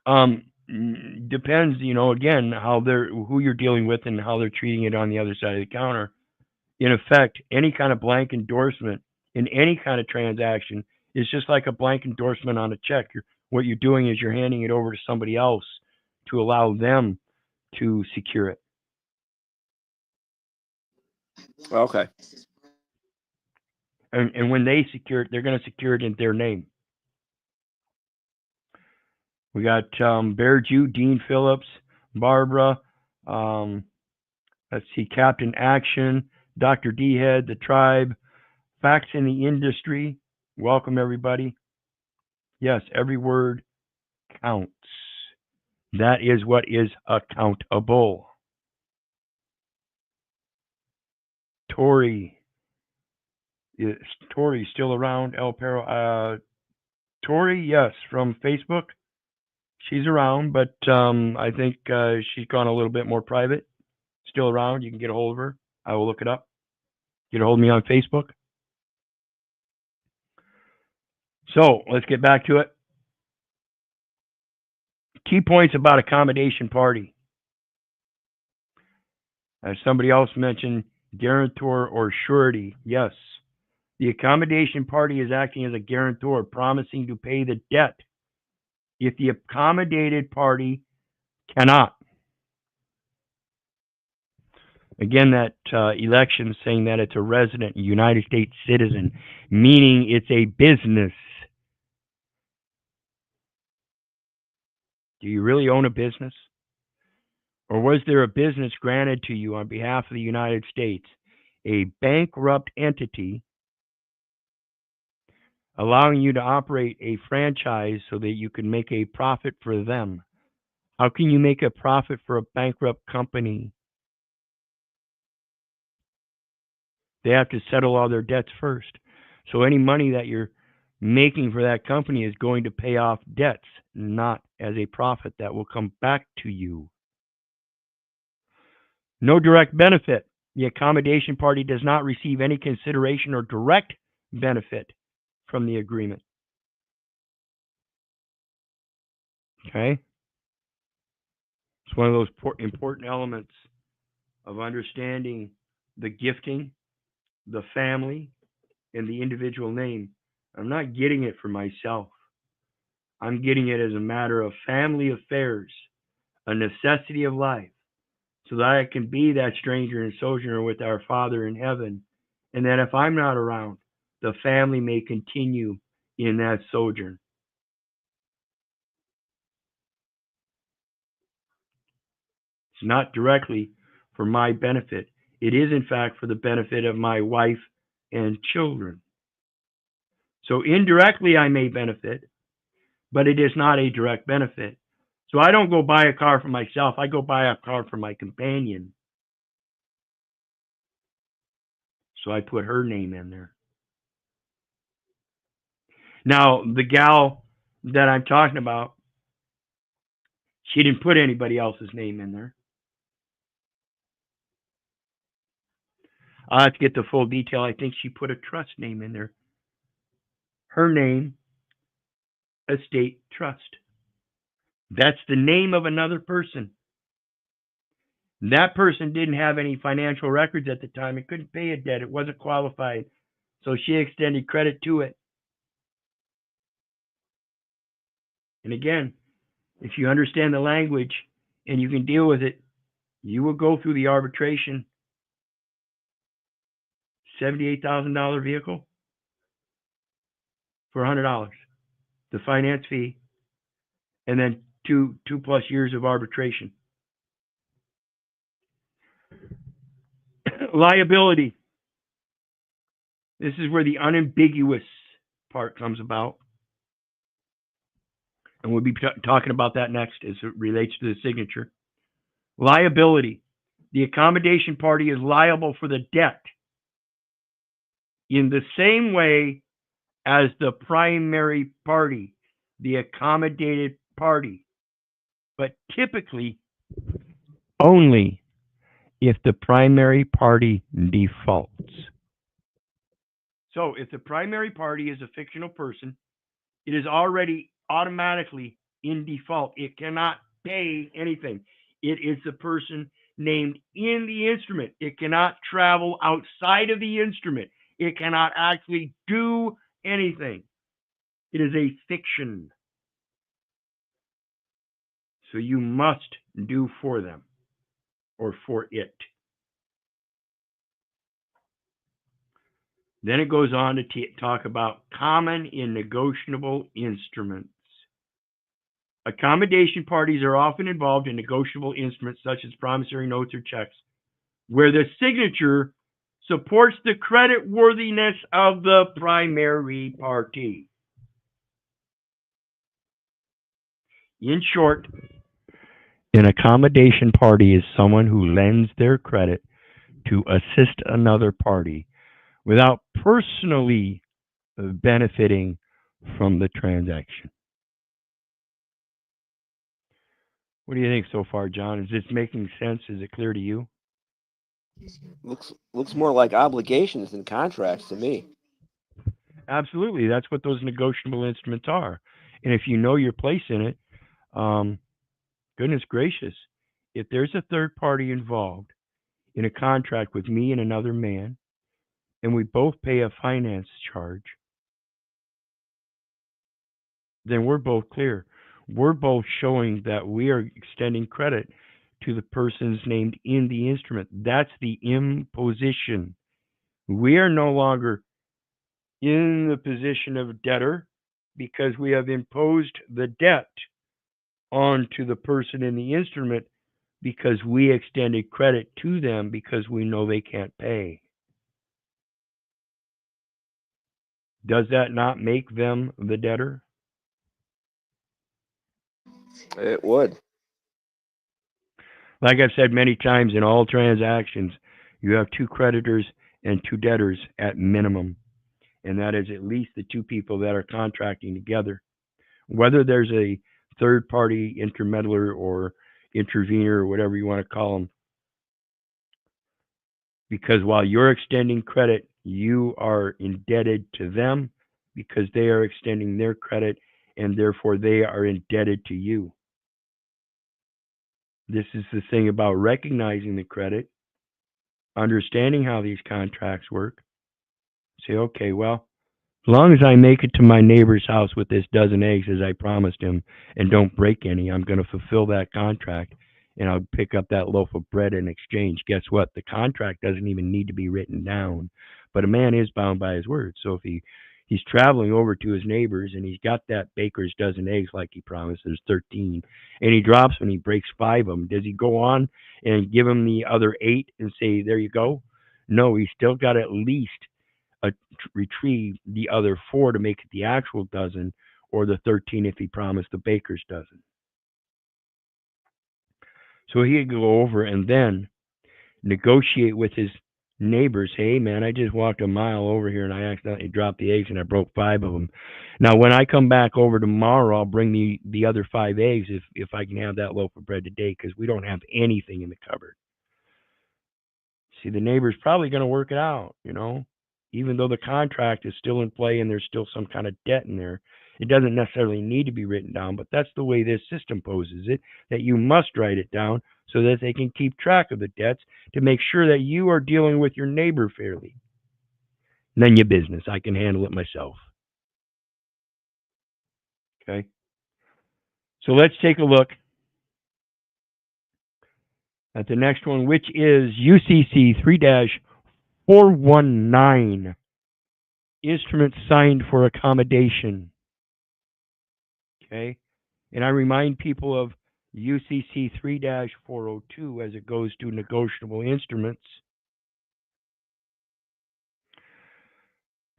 Depends, again, who you're dealing with and how they're treating it on the other side of the counter. In effect, any kind of blank endorsement in any kind of transaction is just like a blank endorsement on a check. What you're doing is you're handing it over to somebody else to allow them to secure it. Okay. And when they secure it, they're going to secure it in their name. We got Bear Jew, Dean Phillips, Barbara, let's see, Captain Action, Dr. D-Head, The Tribe, Facts in the Industry. Welcome, everybody. Yes, every word counts. That is what is accountable. Tori. Is Tori still around? El Perro. Tori, yes, from Facebook. She's around, but I think she's gone a little bit more private. Still around. You can get a hold of her. I will look it up. Get a hold of me on Facebook. So let's get back to it. Key points about accommodation party. As somebody else mentioned, guarantor or surety. Yes. The accommodation party is acting as a guarantor, promising to pay the debt if the accommodated party cannot. Again, that election saying that it's a resident United States citizen, meaning it's a business. Do you really own a business? Or was there a business granted to you on behalf of the United States, a bankrupt entity, allowing you to operate a franchise so that you can make a profit for them? How can you make a profit for a bankrupt company? They have to settle all their debts first. So any money that you're making for that company is going to pay off debts, not as a profit that will come back to you. No direct benefit. The accommodation party does not receive any consideration or direct benefit from the agreement. Okay? It's one of those important elements of understanding the gifting, the family, and the individual name. I'm not getting it for myself. I'm getting it as a matter of family affairs, a necessity of life, so that I can be that stranger and sojourner with our Father in heaven, and that if I'm not around, the family may continue in that sojourn. It's not directly for my benefit. It is, in fact, for the benefit of my wife and children. So indirectly, I may benefit, but it is not a direct benefit. So I don't go buy a car for myself. I go buy a car for my companion. So I put her name in there. Now, the gal that I'm talking about, she didn't put anybody else's name in there. I'll have to get the full detail. I think she put a trust name in there. her name, estate trust. That's the name of another person. That person didn't have any financial records at the time. It couldn't pay a debt. It wasn't qualified. So she extended credit to it. And again, if you understand the language and you can deal with it, you will go through the arbitration. $78,000 vehicle for $100. The finance fee, and then two plus years of arbitration. Liability. This is where the unambiguous part comes about. And we'll be talking about that next as it relates to the signature. Liability. The accommodation party is liable for the debt in the same way as the primary party, the accommodated party, but typically only if the primary party defaults. So if the primary party is a fictional person, it is already automatically in default. It cannot pay anything. It is the person named in the instrument. It cannot travel outside of the instrument. It cannot actually do anything. It is a fiction. So you must do for them or for it. Then it goes on to talk about common and negotiable instruments. Accommodation parties are often involved in negotiable instruments such as promissory notes or checks, where the signature supports the creditworthiness of the primary party. In short, an accommodation party is someone who lends their credit to assist another party without personally benefiting from the transaction. What do you think so far, John? Is this making sense? Is it clear to you? Looks more like obligations than contracts to me. Absolutely. That's what those negotiable instruments are. And if you know your place in it, goodness gracious, if there's a third party involved in a contract with me and another man, and we both pay a finance charge, then we're both clear. We're both showing that we are extending credit to the persons named in the instrument. That's the imposition. We are no longer in the position of debtor because we have imposed the debt onto the person in the instrument because we extended credit to them because we know they can't pay. Does that not make them the debtor? It would. Like I've said many times, in all transactions, you have two creditors and two debtors at minimum. And that is at least the two people that are contracting together. Whether there's a third party intermeddler or intervener or whatever you want to call them. Because while you're extending credit, you are indebted to them because they are extending their credit and therefore they are indebted to you. This is the thing about recognizing the credit, understanding how these contracts work. Say, okay, well, as long as I make it to my neighbor's house with this dozen eggs as I promised him and don't break any, I'm going to fulfill that contract and I'll pick up that loaf of bread in exchange. Guess what? The contract doesn't even need to be written down, but a man is bound by his word. So if he's traveling over to his neighbor's and he's got that baker's dozen eggs like he promised, there's 13, and he drops when he breaks 5 of them, does he go on and give him the other 8 and say, there you go? No, he's still got at least retrieve the other 4 to make it the actual dozen, or the 13 if he promised the baker's dozen. So he could go over and then negotiate with his neighbors. Hey, man, I just walked a mile over here and I accidentally dropped the eggs and I broke 5 of them. Now, when I come back over tomorrow, I'll bring the other 5 eggs if I can have that loaf of bread today because we don't have anything in the cupboard. See, the neighbor's probably going to work it out, you know. even though the contract is still in play and there's still some kind of debt in there. It doesn't necessarily need to be written down, but that's the way this system poses it, that you must write it down so that they can keep track of the debts to make sure that you are dealing with your neighbor fairly. None of your business. I can handle it myself. Okay? So let's take a look at the next one, which is UCC 3-419, instrument signed for accommodation. Okay? And I remind people of UCC 3-402 as it goes to negotiable instruments.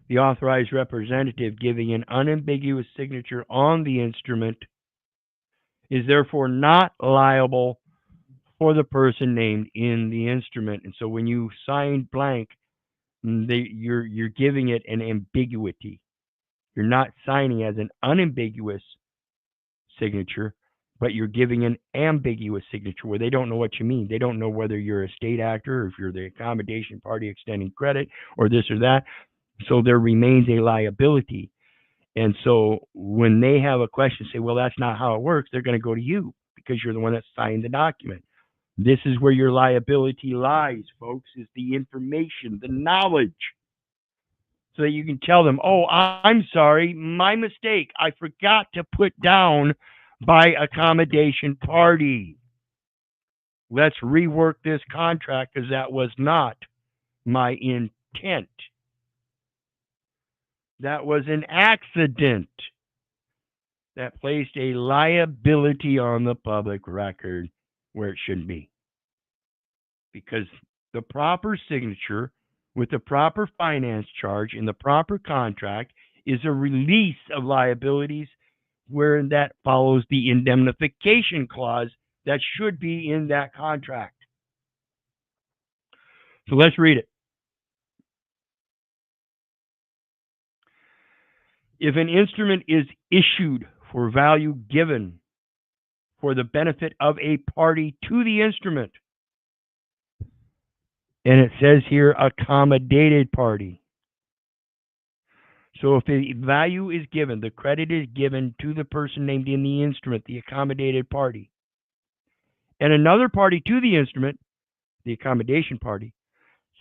The authorized representative giving an unambiguous signature on the instrument is therefore not liable for the person named in the instrument. And so when you sign blank, you're giving it an ambiguity. You're not signing as an unambiguous signature, but you're giving an ambiguous signature where they don't know what you mean. They don't know whether you're a state actor or if you're the accommodation party extending credit or this or that. So there remains a liability. And so when they have a question, say, well, that's not how it works, they're going to go to you because you're the one that signed the document. This is where your liability lies, folks, is the information, the knowledge. So that you can tell them, oh, I'm sorry, my mistake. I forgot to put down by accommodation party. Let's rework this contract because that was not my intent. That was an accident that placed a liability on the public record where it shouldn't be. Because the proper signature with the proper finance charge in the proper contract is a release of liabilities where that follows the indemnification clause that should be in that contract. So let's read it. If an instrument is issued for value given for the benefit of a party to the instrument, and it says here accommodated party. So if the value is given, the credit is given to the person named in the instrument, the accommodated party, and another party to the instrument, the accommodation party,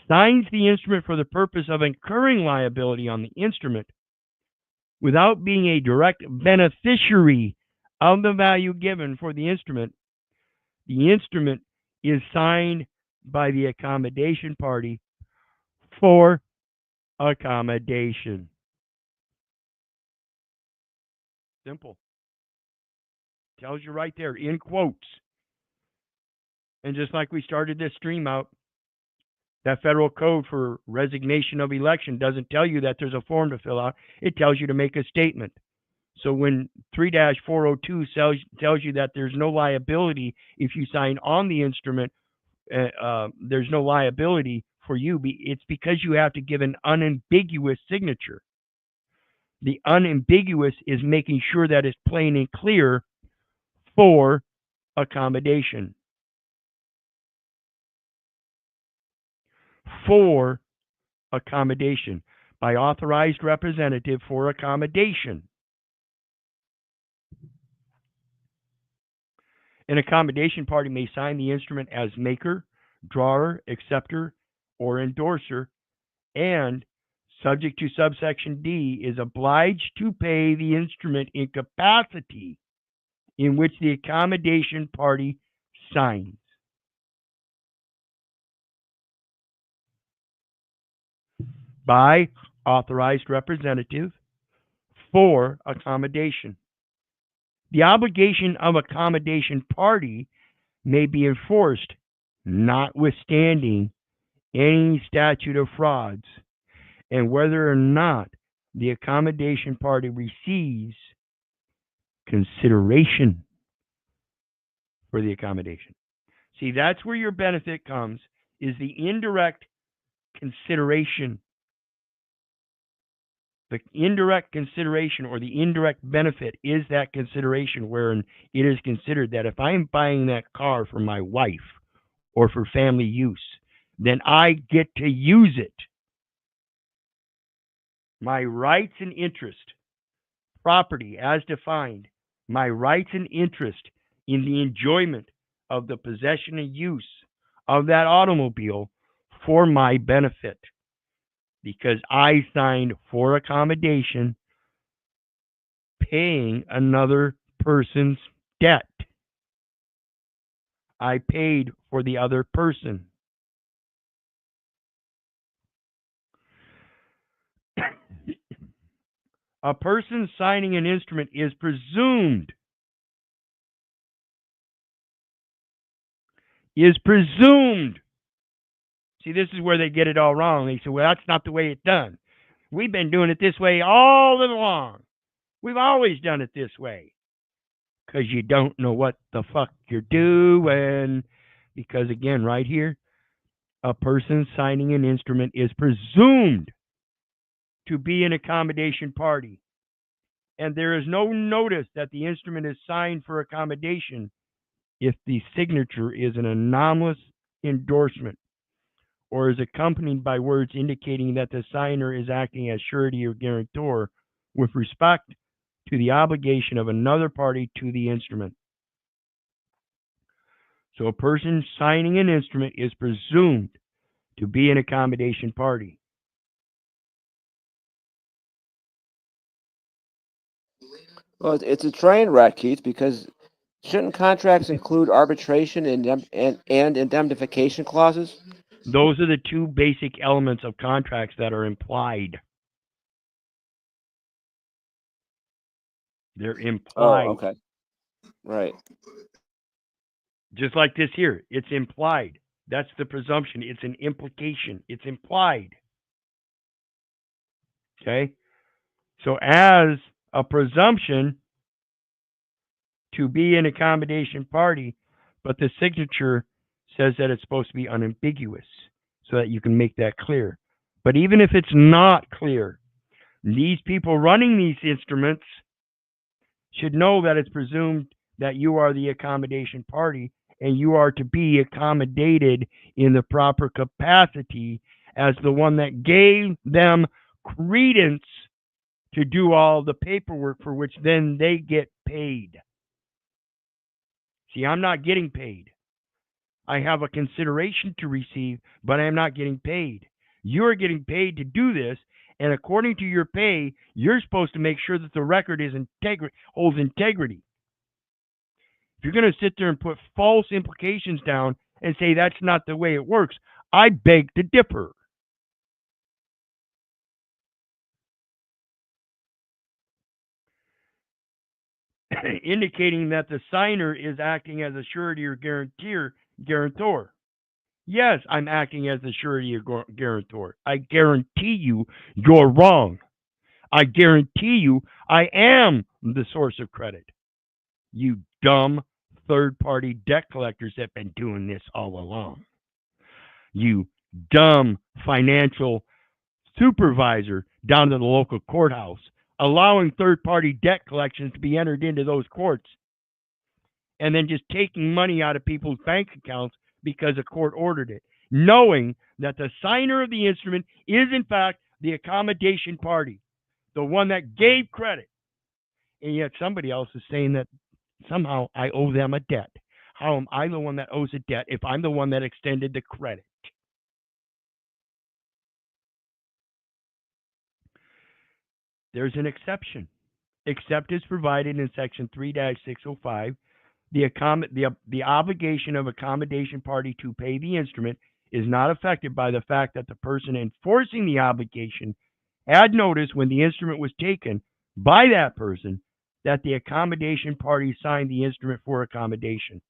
signs the instrument for the purpose of incurring liability on the instrument without being a direct beneficiary of the value given for the instrument is signed by the accommodation party for accommodation. Simple. Tells you right there in quotes. And just like we started this stream out, that federal code for resignation of election doesn't tell you that there's a form to fill out. It tells you to make a statement. So when 3-402 tells you that there's no liability if you sign on the instrument, there's no liability for you. It's because you have to give an unambiguous signature. The unambiguous is making sure that it's plain and clear for accommodation. For accommodation by authorized representative for accommodation. An accommodation party may sign the instrument as maker, drawer, acceptor, or endorser, and, subject to subsection D, is obliged to pay the instrument in capacity in which the accommodation party signs. By authorized representative for accommodation. The obligation of accommodation party may be enforced notwithstanding any statute of frauds, and whether or not the accommodation party receives consideration for the accommodation. See, that's where your benefit comes, is the indirect consideration. The indirect consideration or the indirect benefit is that consideration wherein it is considered that if I'm buying that car for my wife or for family use, then I get to use it. My rights and interest, property as defined, my rights and interest in the enjoyment of the possession and use of that automobile for my benefit, because I signed for accommodation paying another person's debt. I paid for the other person. A person signing an instrument is presumed See, this is where they get it all wrong. They say, well, that's not the way it's done. We've been doing it this way all along. We've always done it this way. Because you don't know what the fuck you're doing. Because, again, right here, a person signing an instrument is presumed to be an accommodation party. And there is no notice that the instrument is signed for accommodation if the signature is an anomalous endorsement or is accompanied by words indicating that the signer is acting as surety or guarantor with respect to the obligation of another party to the instrument. So a person signing an instrument is presumed to be an accommodation party. Well, it's a train wreck, Keith, because shouldn't contracts include arbitration and indemnification clauses? Those are the two basic elements of contracts that are implied. They're implied. Oh, okay. Right. Just like this here, it's implied. That's the presumption. It's an implication. It's implied. Okay? So as a presumption to be an accommodation party, but the signature says that it's supposed to be unambiguous so that you can make that clear. But even if it's not clear, these people running these instruments should know that it's presumed that you are the accommodation party and you are to be accommodated in the proper capacity as the one that gave them credence to do all the paperwork for which then they get paid. See, I'm not getting paid. I have a consideration to receive, but I am not getting paid. You're getting paid to do this, and according to your pay, you're supposed to make sure that the record is holds integrity. If you're going to sit there and put false implications down and say that's not the way it works, I beg to differ. Indicating that the signer is acting as a surety or guarantor. Yes, I'm acting as the surety or guarantor. I guarantee you you're wrong. I guarantee you I am the source of credit. You dumb third-party debt collectors have been doing this all along. You dumb financial supervisor down to the local courthouse, allowing third-party debt collections to be entered into those courts, and then just taking money out of people's bank accounts because a court ordered it, knowing that the signer of the instrument is, in fact, the accommodation party, the one that gave credit. And yet somebody else is saying that somehow I owe them a debt. How am I the one that owes a debt if I'm the one that extended the credit? There's an exception. Except as provided in Section 3-605, the obligation of accommodation party to pay the instrument is not affected by the fact that the person enforcing the obligation had notice when the instrument was taken by that person that the accommodation party signed the instrument for accommodation.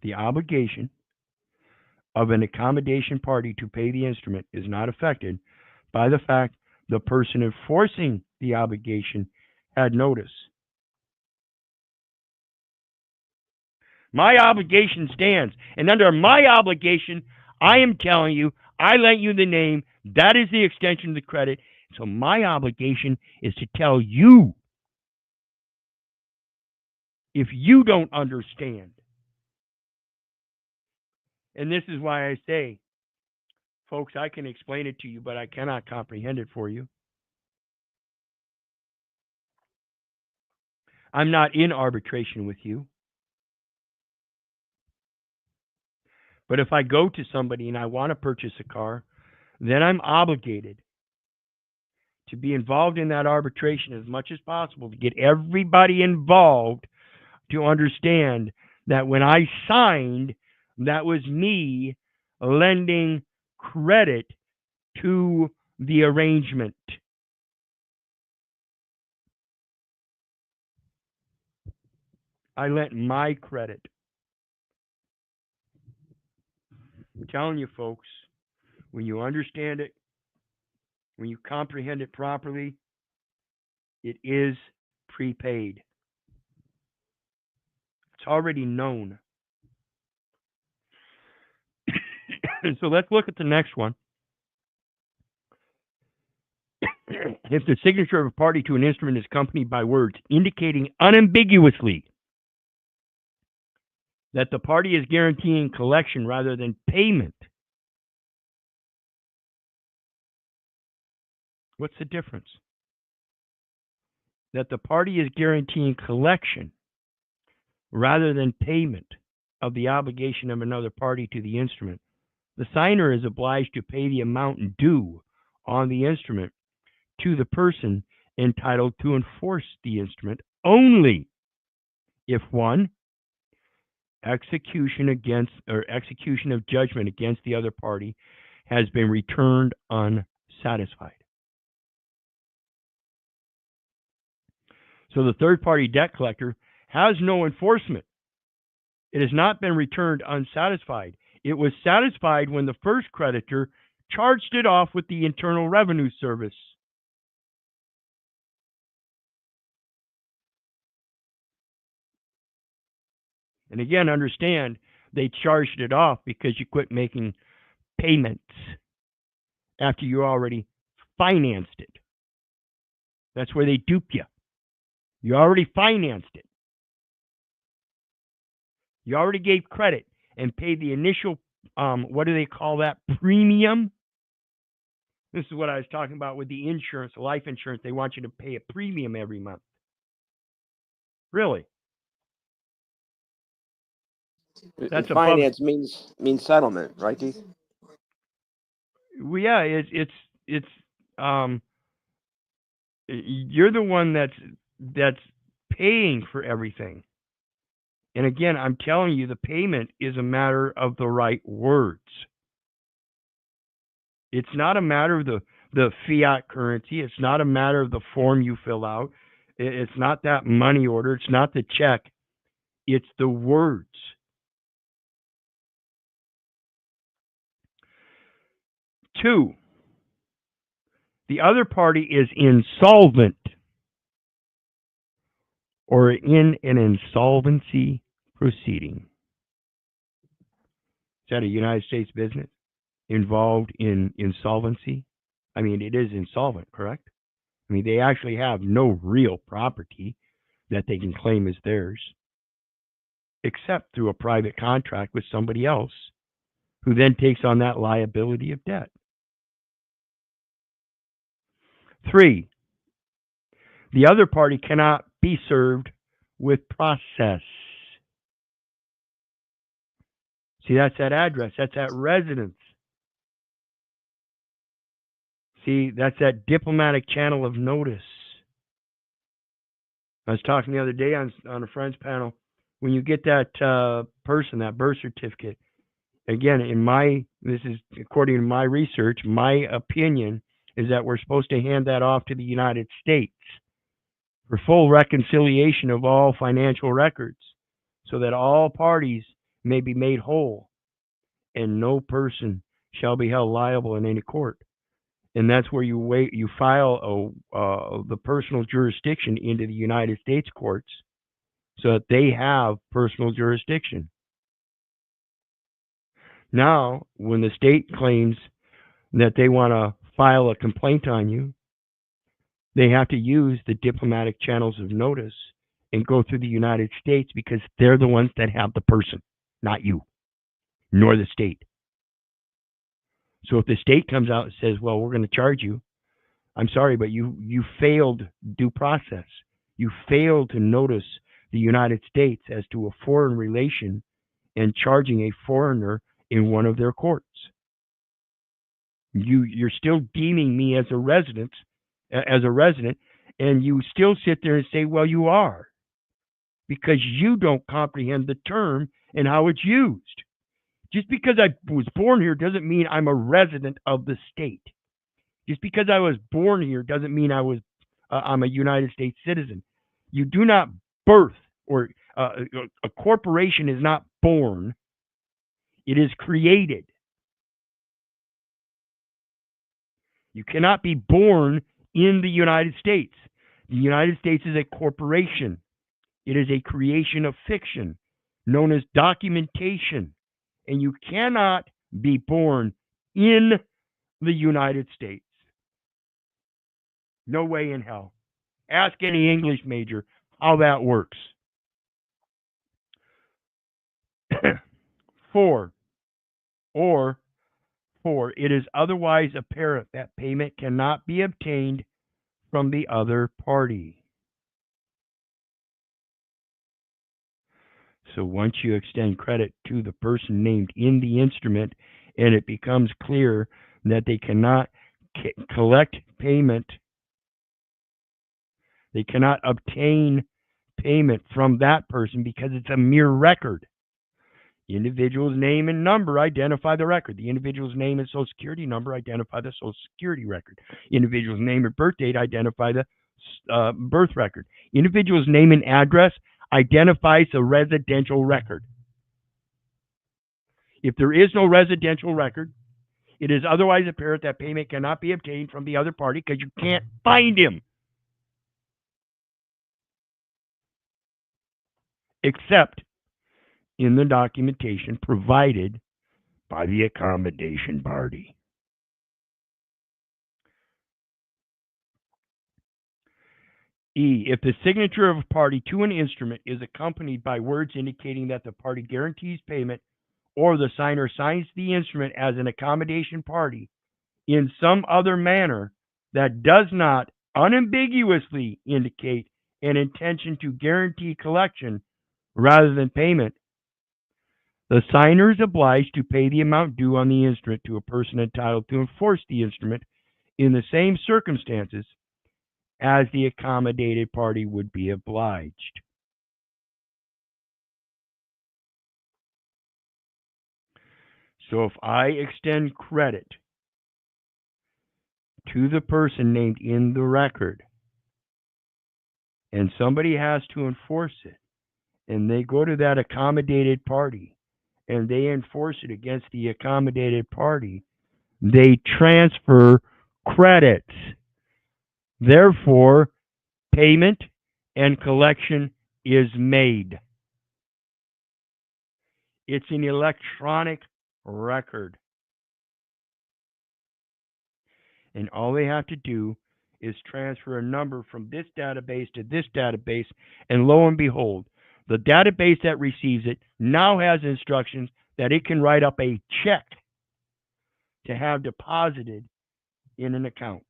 The obligation of an accommodation party to pay the instrument is not affected by the fact the person enforcing the obligation had notice. My obligation stands, and under my obligation, I am telling you, I lent you the name, that is the extension of the credit, so my obligation is to tell you if you don't understand. And this is why I say, folks, I can explain it to you, but I cannot comprehend it for you. I'm not in arbitration with you. But if I go to somebody and I want to purchase a car, then I'm obligated to be involved in that arbitration as much as possible to get everybody involved to understand that when I signed, that was me lending credit to the arrangement. I lent my credit. I'm telling you, folks, when you understand it, when you comprehend it properly, it is prepaid. It's already known. So let's look at the next one. If the signature of a party to an instrument is accompanied by words indicating unambiguously that the party is guaranteeing collection rather than payment. What's the difference? That the party is guaranteeing collection rather than payment of the obligation of another party to the instrument. The signer is obliged to pay the amount due on the instrument to the person entitled to enforce the instrument only if one, execution of judgment against the other party has been returned unsatisfied. So the third party debt collector has no enforcement. It has not been returned unsatisfied. It was satisfied when the first creditor charged it off with the Internal Revenue Service. And again, understand, they charged it off because you quit making payments after you already financed it. That's where they dupe you. You already financed it. You already gave credit and paid the initial, what do they call that, premium? This is what I was talking about with the insurance, life insurance. They want you to pay a premium every month. Really? That's above. Finance means settlement, right, Keith? Well, yeah, it's you're the one that's paying for everything. And again, I'm telling you, the payment is a matter of the right words. It's not a matter of the fiat currency. It's not a matter of the form you fill out. It's not that money order. It's not the check. It's the words. Two, the other party is insolvent or in an insolvency proceeding. Is that a United States business involved in insolvency? I mean, it is insolvent, correct? I mean, they actually have no real property that they can claim as theirs, except through a private contract with somebody else who then takes on that liability of debt. 3, the other party cannot be served with process. See, that's that address. That's that residence. See, that's that diplomatic channel of notice. I was talking the other day on a friend's panel. When you get that person, that birth certificate, again, this is according to my research, my opinion is that we're supposed to hand that off to the United States for full reconciliation of all financial records so that all parties may be made whole and no person shall be held liable in any court. And that's where you file the personal jurisdiction into the United States courts so that they have personal jurisdiction. Now, when the state claims that they want to file a complaint on you, they have to use the diplomatic channels of notice and go through the United States because they're the ones that have the person, not you. nor the state. So if the state comes out and says, well, we're going to charge you, I'm sorry, but you failed due process. You failed to notice the United States as to a foreign relation and charging a foreigner in one of their courts. You're still deeming me as a resident, and you still sit there and say, well, you are, because you don't comprehend the term and how it's used. Just because I was born here doesn't mean I'm a resident of the state. Just because I was born here doesn't mean I'm a United States citizen. You do not birth, or a corporation is not born. It is created. You cannot be born in the United States. The United States is a corporation. It is a creation of fiction known as documentation. And you cannot be born in the United States. No way in hell. Ask any English major how that works. 4. It is otherwise apparent that payment cannot be obtained from the other party. So once you extend credit to the person named in the instrument and it becomes clear that they cannot collect payment, they cannot obtain payment from that person because it's a mere record. The individual's name and number identify the record. The individual's name and social security number identify the social security record. Individual's name and birth date identify the birth record. Individual's name and address identifies the residential record. If there is no residential record, it is otherwise apparent that payment cannot be obtained from the other party because you can't find him, except in the documentation provided by the accommodation party. E, if the signature of a party to an instrument is accompanied by words indicating that the party guarantees payment, or the signer signs the instrument as an accommodation party in some other manner that does not unambiguously indicate an intention to guarantee collection rather than payment, the signer is obliged to pay the amount due on the instrument to a person entitled to enforce the instrument in the same circumstances as the accommodated party would be obliged. So if I extend credit to the person named in the record and somebody has to enforce it, and they go to that accommodated party and they enforce it against the accommodated party, they transfer credits. Therefore, payment and collection is made. It's an electronic record. And all they have to do is transfer a number from this database to this database, and lo and behold, the database that receives it now has instructions that it can write up a check to have deposited in an account.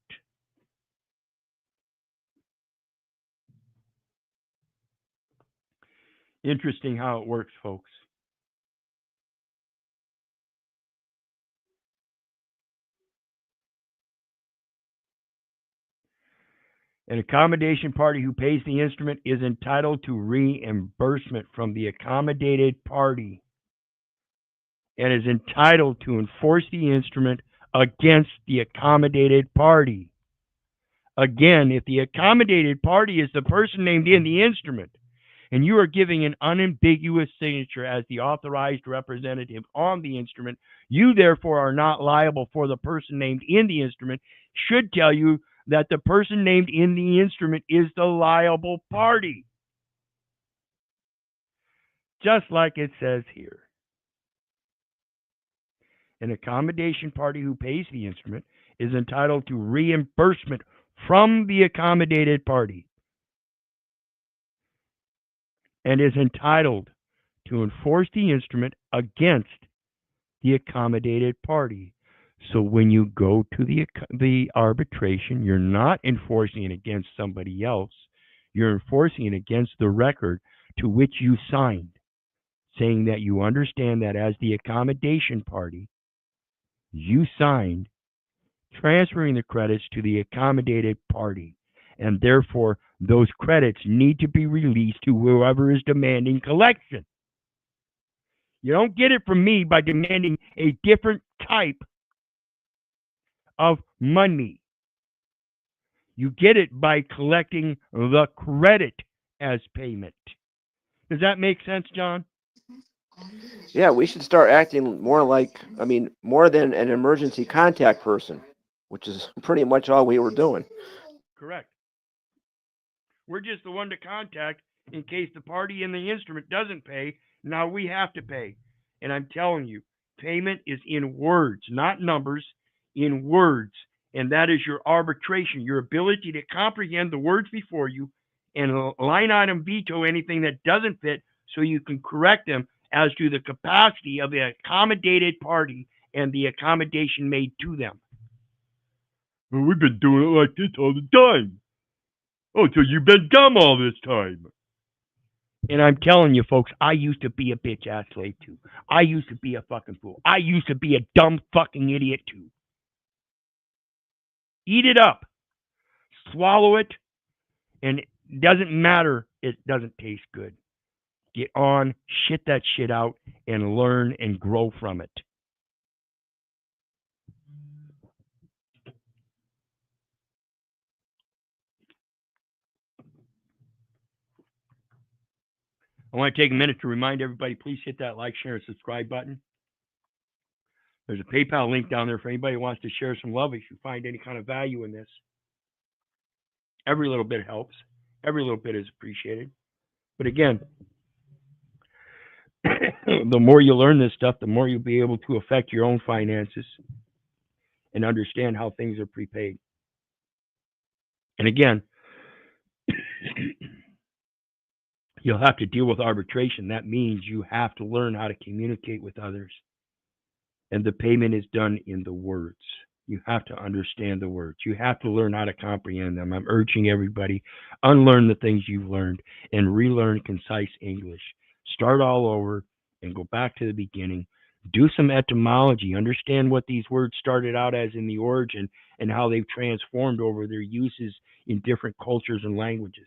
Interesting how it works, folks. An accommodation party who pays the instrument is entitled to reimbursement from the accommodated party and is entitled to enforce the instrument against the accommodated party. Again, if the accommodated party is the person named in the instrument and you are giving an unambiguous signature as the authorized representative on the instrument, you therefore are not liable for the person named in the instrument, should tell you that the person named in the instrument is the liable party. Just like it says here. An accommodation party who pays the instrument is entitled to reimbursement from the accommodated party and is entitled to enforce the instrument against the accommodated party. So when you go to the arbitration, you're not enforcing it against somebody else. You're enforcing it against the record to which you signed, saying that you understand that as the accommodation party, you signed transferring the credits to the accommodated party. And therefore, those credits need to be released to whoever is demanding collection. You don't get it from me by demanding a different type of money. You get it by collecting the credit as payment. Does that make sense, John? Yeah, we should start acting more like, I mean, more than an emergency contact person, which is pretty much all we were doing. Correct. We're just the one to contact in case the party in the instrument doesn't pay. Now we have to pay. And I'm telling you, payment is in words, not numbers, in words. And that is your arbitration, your ability to comprehend the words before you and line item veto anything that doesn't fit so you can correct them as to the capacity of the accommodated party and the accommodation made to them. Well, we've been doing it like this all the time. Oh, so you've been dumb all this time. And I'm telling you, folks, I used to be a bitch ass slave too. I used to be a fucking fool. I used to be a dumb fucking idiot too. Eat it up. Swallow it. And it doesn't matter. It doesn't taste good. Get on, shit that shit out, and learn and grow from it. I want to take a minute to remind everybody, please hit that like, share, and subscribe button. There's a PayPal link down there for anybody who wants to share some love if you find any kind of value in this. Every little bit helps. Every little bit is appreciated. But again, the more you learn this stuff, the more you'll be able to affect your own finances and understand how things are prepaid. And again, you'll have to deal with arbitration. That means you have to learn how to communicate with others. And the payment is done in the words. You have to understand the words. You have to learn how to comprehend them. I'm urging everybody, unlearn the things you've learned and relearn concise English. Start all over and go back to the beginning. Do some etymology. Understand what these words started out as in the origin and how they've transformed over their uses in different cultures and languages.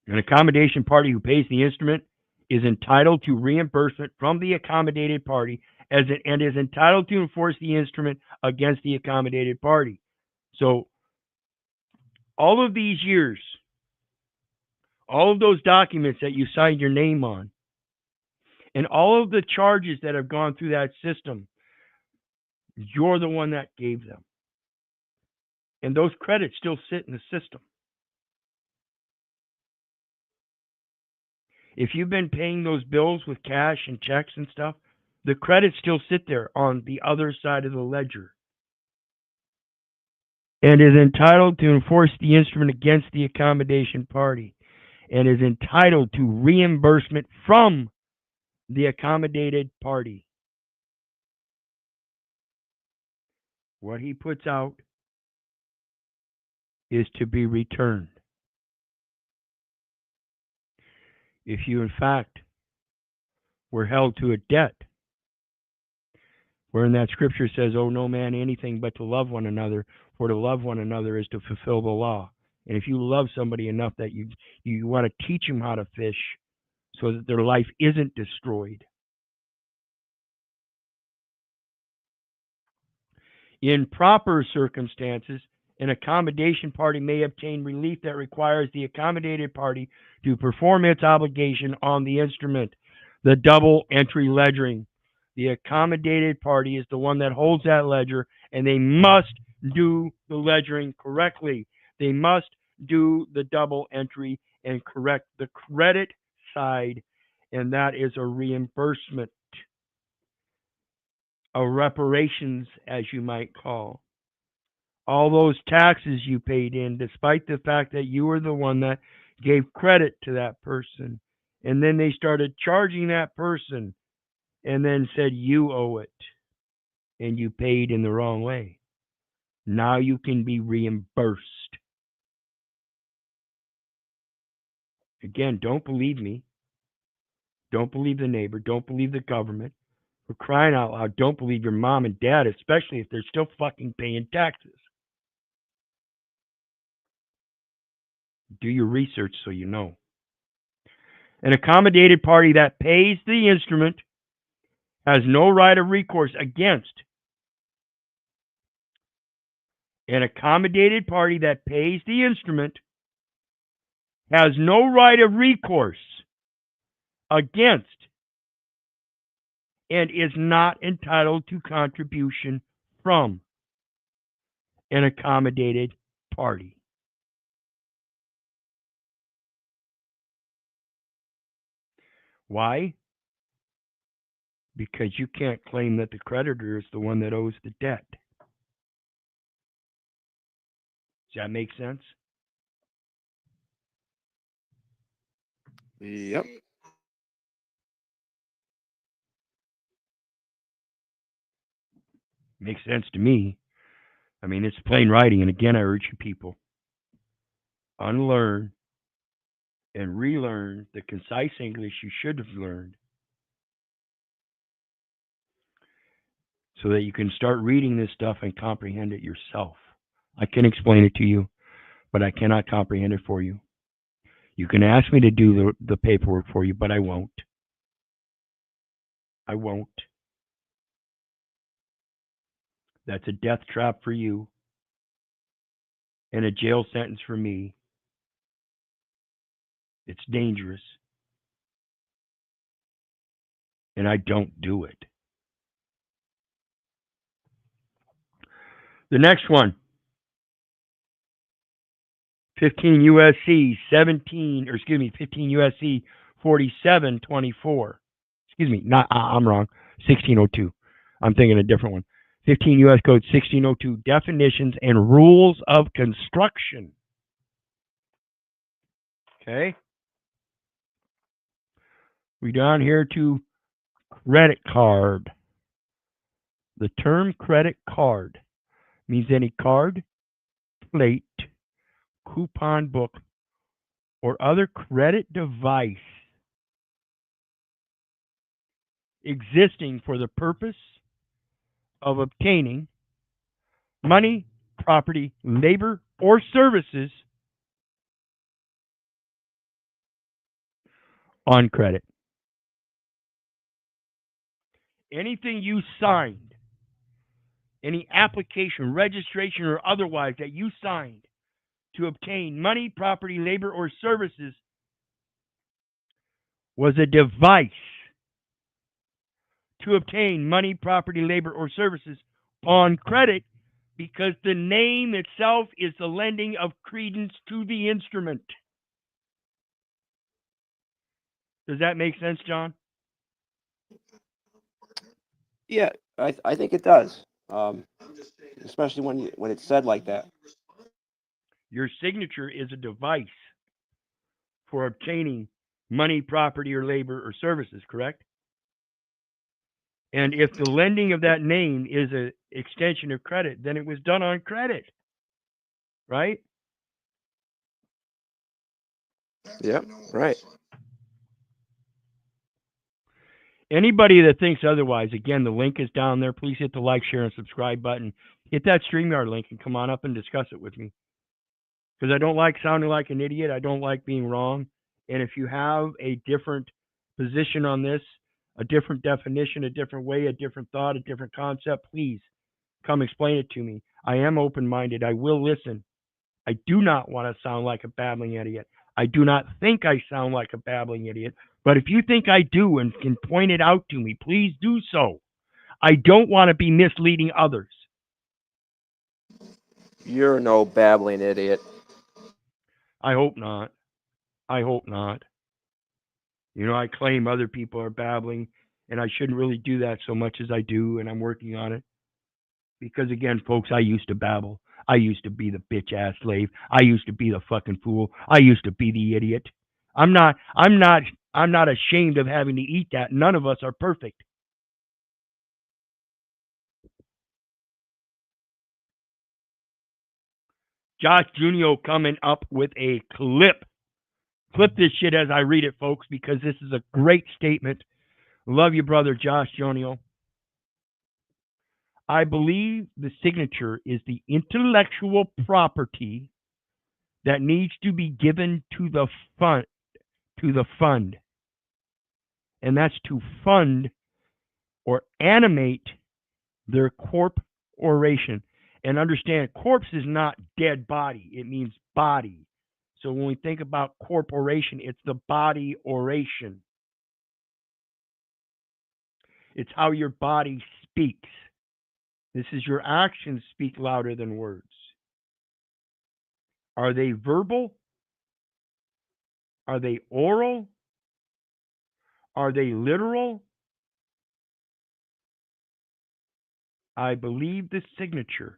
An accommodation party who pays the instrument is entitled to reimbursement from the accommodated party and is entitled to enforce the instrument against the accommodated party. So all of these years, all of those documents that you signed your name on, and all of the charges that have gone through that system, you're the one that gave them. And those credits still sit in the system. If you've been paying those bills with cash and checks and stuff, the credits still sit there on the other side of the ledger and is entitled to enforce the instrument against the accommodation party and is entitled to reimbursement from the accommodated party. What he puts out is to be returned. If you, in fact, were held to a debt, wherein that scripture says, "Owe no man anything but to love one another, for to love one another is to fulfill the law." And if you love somebody enough that you want to teach them how to fish so that their life isn't destroyed. In proper circumstances, an accommodation party may obtain relief that requires the accommodated party to perform its obligation on the instrument, the double entry ledgering. The accommodated party is the one that holds that ledger, and they must do the ledgering correctly. They must do the double entry and correct the credit side, and that is a reimbursement, a reparations, as you might call. All those taxes you paid in, despite the fact that you were the one that gave credit to that person, and then they started charging that person and then said, you owe it, and you paid in the wrong way. Now you can be reimbursed. Again, don't believe me. Don't believe the neighbor. Don't believe the government. For crying out loud, don't believe your mom and dad, especially if they're still fucking paying taxes. Do your research so you know. An accommodated party that pays the instrument has no right of recourse against. An accommodated party that pays the instrument has no right of recourse against and is not entitled to contribution from an accommodated party. Why? Because you can't claim that the creditor is the one that owes the debt. Does that make sense? Yep. Makes sense to me. I mean, it's plain writing. And again, I urge you people, unlearn and relearn the concise English you should have learned so that you can start reading this stuff and comprehend it yourself. I can explain it to you, but I cannot comprehend it for you. You can ask me to do the paperwork for you, but I won't. I won't. That's a death trap for you and a jail sentence for me. It's dangerous. And I don't do it. The next one. 15 U.S.C. 15 U.S.C. 4724. I'm wrong. 1602. I'm thinking a different one. 15 U.S. Code 1602. Definitions and rules of construction. Okay. We down here to credit card. The term credit card means any card, plate, coupon book, or other credit device existing for the purpose of obtaining money, property, labor, or services on credit. Anything you signed, any application, registration, or otherwise that you signed to obtain money, property, labor, or services was a device to obtain money, property, labor, or services on credit because the name itself is the lending of credence to the instrument. Does that make sense, John? Yeah, I think it does. Especially when it's said like that. Your signature is a device for obtaining money, property, or labor, or services, correct? And if the lending of that name is an extension of credit, then it was done on credit, right? Yep, right. Anybody that thinks otherwise, again, the link is down there. Please hit the like, share, and subscribe button. Hit that StreamYard link and come on up and discuss it with me. Because I don't like sounding like an idiot. I don't like being wrong. And if you have a different position on this, a different definition, a different way, a different thought, a different concept, please come explain it to me. I am open-minded. I will listen. I do not want to sound like a babbling idiot. I do not think I sound like a babbling idiot. But if you think I do and can point it out to me, please do so. I don't want to be misleading others. You're no babbling idiot. I hope not. I hope not. You know, I claim other people are babbling, and I shouldn't really do that so much as I do, and I'm working on it. Because again, folks, I used to babble. I used to be the bitch ass slave. I used to be the fucking fool. I used to be the idiot. I'm not I'm not I'm not ashamed of having to eat that. None of us are perfect. Josh Junio coming up with a clip. Clip this shit as I read it, folks, because this is a great statement. Love you, brother Josh Junio. I believe the signature is the intellectual property that needs to be given to the fund. And that's to fund or animate their corporation. And understand, corpse is not dead body, it means body. So when we think about corporation, it's the body oration. It's how your body speaks. This is your actions speak louder than words. Are they verbal? Are they oral? Are they literal? I believe the signature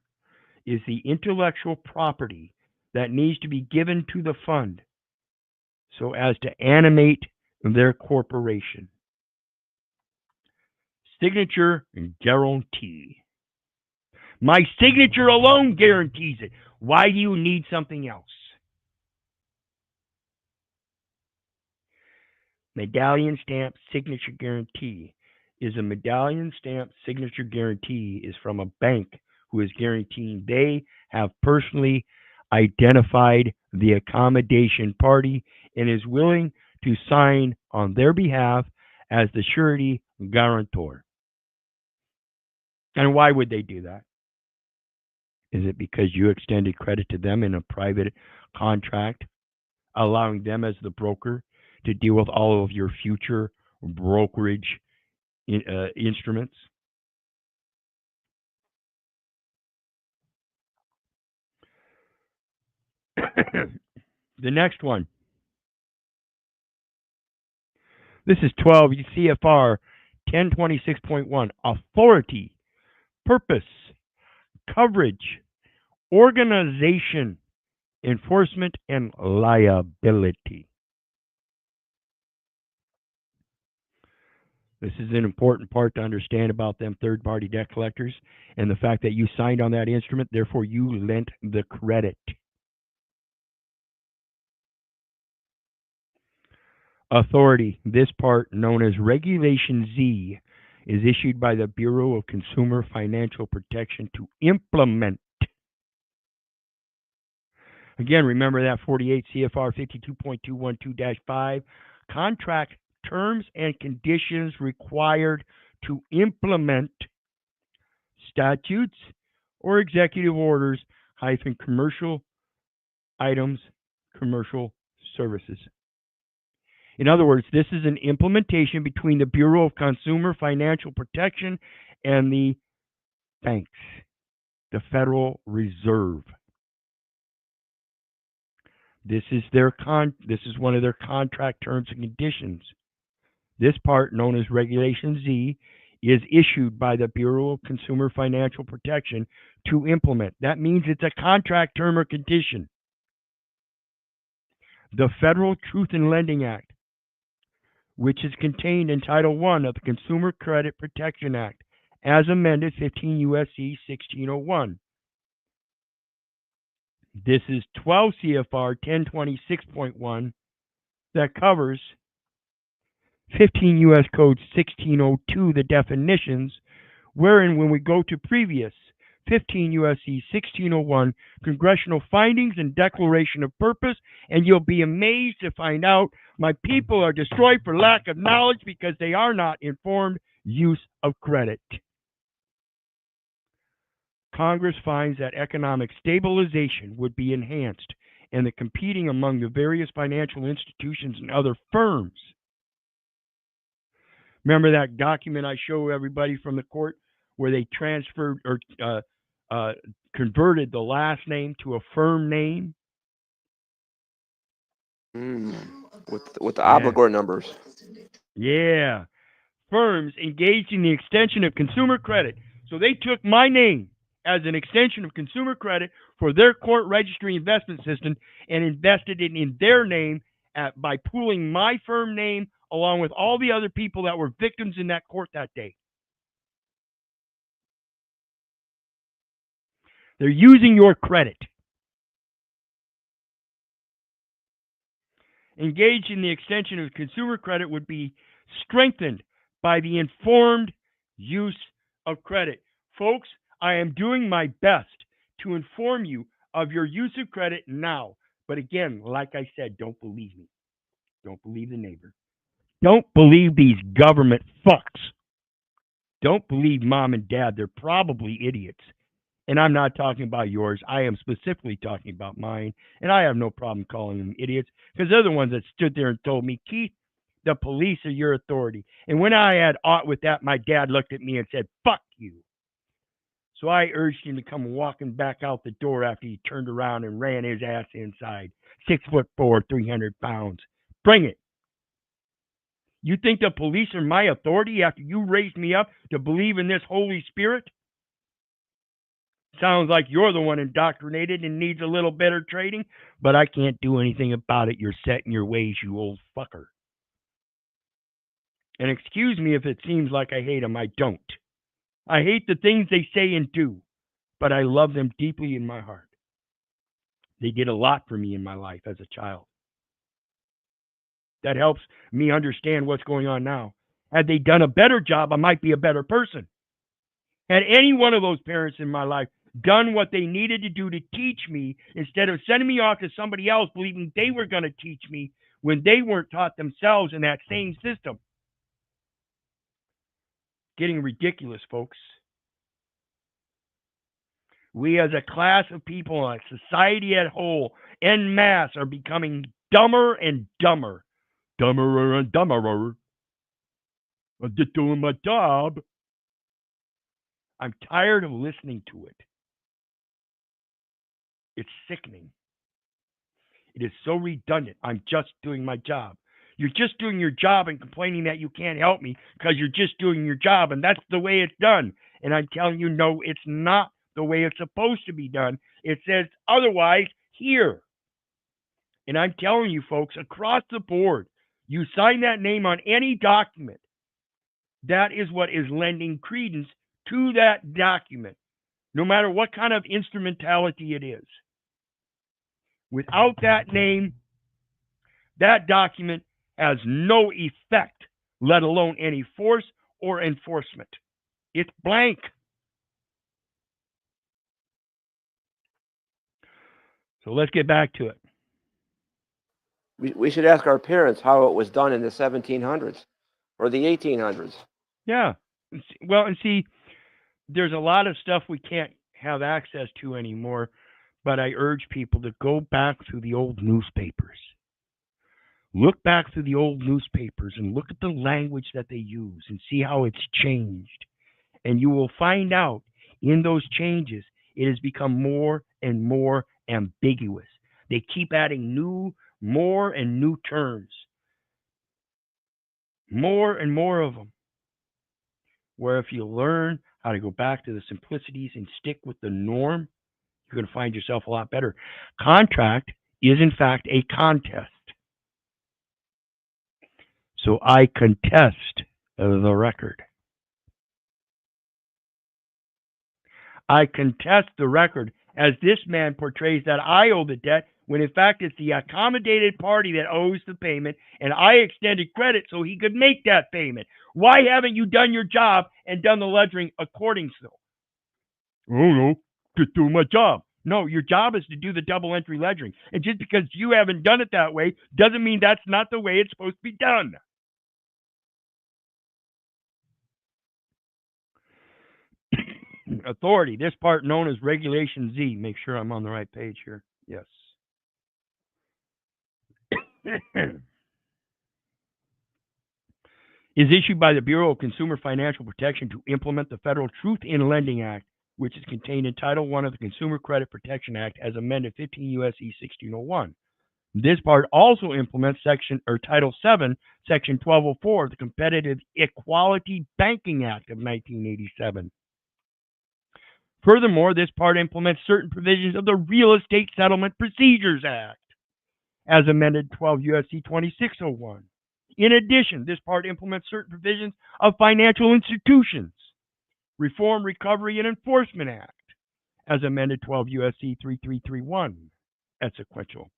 is the intellectual property that needs to be given to the fund so as to animate their corporation. Signature guarantee. My signature alone guarantees it. Why do you need something else? Medallion stamp signature guarantee is a medallion stamp signature guarantee is from a bank who is guaranteeing they have personally identified the accommodation party and is willing to sign on their behalf as the surety guarantor. And why would they do that? Is it because you extended credit to them in a private contract, allowing them as the broker to deal with all of your future brokerage instruments? The next one. This is 12 CFR 1026.1. Authority, purpose, coverage, organization, enforcement, and liability. This is an important part to understand about them third-party debt collectors and the fact that you signed on that instrument, therefore you lent the credit. Authority, this part known as Regulation Z, is issued by the Bureau of Consumer Financial Protection to implement. Again, remember that 48 CFR 52.212-5, contract terms and conditions required to implement statutes or executive orders hyphen commercial items, commercial services. In other words, this is an implementation between the Bureau of Consumer Financial Protection and the banks, the Federal Reserve. This is one of their contract terms and conditions. This part, known as Regulation Z, is issued by the Bureau of Consumer Financial Protection to implement. That means it's a contract term or condition. The Federal Truth in Lending Act, which is contained in Title I of the Consumer Credit Protection Act, as amended 15 U.S.C. 1601. This is 12 CFR 1026.1 that covers 15 U.S. Code 1602, the definitions, wherein when we go to previous 15 U.S.C. 1601, congressional findings and declaration of purpose, and you'll be amazed to find out my people are destroyed for lack of knowledge because they are not informed use of credit. Congress finds that economic stabilization would be enhanced and the competing among the various financial institutions and other firms. Remember that document I show everybody from the court where they transferred or converted the last name to a firm name? With the obligor numbers. Yeah. Firms engaged in the extension of consumer credit. So they took my name as an extension of consumer credit for their court registry investment system and invested it in their name by pooling my firm name along with all the other people that were victims in that court that day. They're using your credit. Engaged in the extension of consumer credit would be strengthened by the informed use of credit. Folks, I am doing my best to inform you of your use of credit now. But again, like I said, don't believe me. Don't believe the neighbor. Don't believe these government fucks. Don't believe mom and dad. They're probably idiots. And I'm not talking about yours. I am specifically talking about mine. And I have no problem calling them idiots because they're the ones that stood there and told me, Keith, the police are your authority. And when I had aught with that, my dad looked at me and said, fuck you. So I urged him to come walking back out the door after he turned around and ran his ass inside. 6'4", 300 pounds. Bring it. You think the police are my authority after you raised me up to believe in this Holy Spirit? Sounds like you're the one indoctrinated and needs a little better training, but I can't do anything about it. You're set in your ways, you old fucker. And excuse me if it seems like I hate them. I don't. I hate the things they say and do, but I love them deeply in my heart. They did a lot for me in my life as a child. That helps me understand what's going on now. Had they done a better job, I might be a better person. Had any one of those parents in my life done what they needed to do to teach me instead of sending me off to somebody else believing they were going to teach me when they weren't taught themselves in that same system. Getting ridiculous, folks. We as a class of people, a society as a whole, en masse, are becoming dumber and dumber. Dumberer and dumberer. I'm just doing my job. I'm tired of listening to it. It's sickening. It is so redundant. I'm just doing my job. You're just doing your job and complaining that you can't help me because you're just doing your job, and that's the way it's done. And I'm telling you, no, it's not the way it's supposed to be done. It says otherwise here. And I'm telling you, folks, across the board, you sign that name on any document, that is what is lending credence to that document, no matter what kind of instrumentality it is. Without that name, that document has no effect, let alone any force or enforcement. It's blank. So let's get back to it. We should ask our parents how it was done in the 1700s or the 1800s. Yeah. Well, and see, there's a lot of stuff we can't have access to anymore, but I urge people to go back through the old newspapers. Look back through the old newspapers and look at the language that they use and see how it's changed. And you will find out in those changes, it has become more and more ambiguous. They keep adding more and new terms. More and more of them. Where if you learn how to go back to the simplicities and stick with the norm, you're going to find yourself a lot better. Contract is, in fact, a contest. So I contest the record. I contest the record as this man portrays that I owe the debt, when in fact it's the accommodated party that owes the payment, and I extended credit so he could make that payment. Why haven't you done your job and done the ledgering according to? Oh no, just do my job. No, your job is to do the double entry ledgering. And just because you haven't done it that way doesn't mean that's not the way it's supposed to be done. Authority, this part known as Regulation Z. Make sure I'm on the right page here. Yes. Is issued by the Bureau of Consumer Financial Protection to implement the Federal Truth in Lending Act, which is contained in Title I of the Consumer Credit Protection Act as amended 15 U.S.C. 1601. This part also implements Title VII, Section 1204 of the Competitive Equality Banking Act of 1987. Furthermore, this part implements certain provisions of the Real Estate Settlement Procedures Act, as amended 12 U.S.C. 2601. In addition, this part implements certain provisions of Financial Institutions, Reform, Recovery, and Enforcement Act, as amended 12 U.S.C. 3331, as sequential.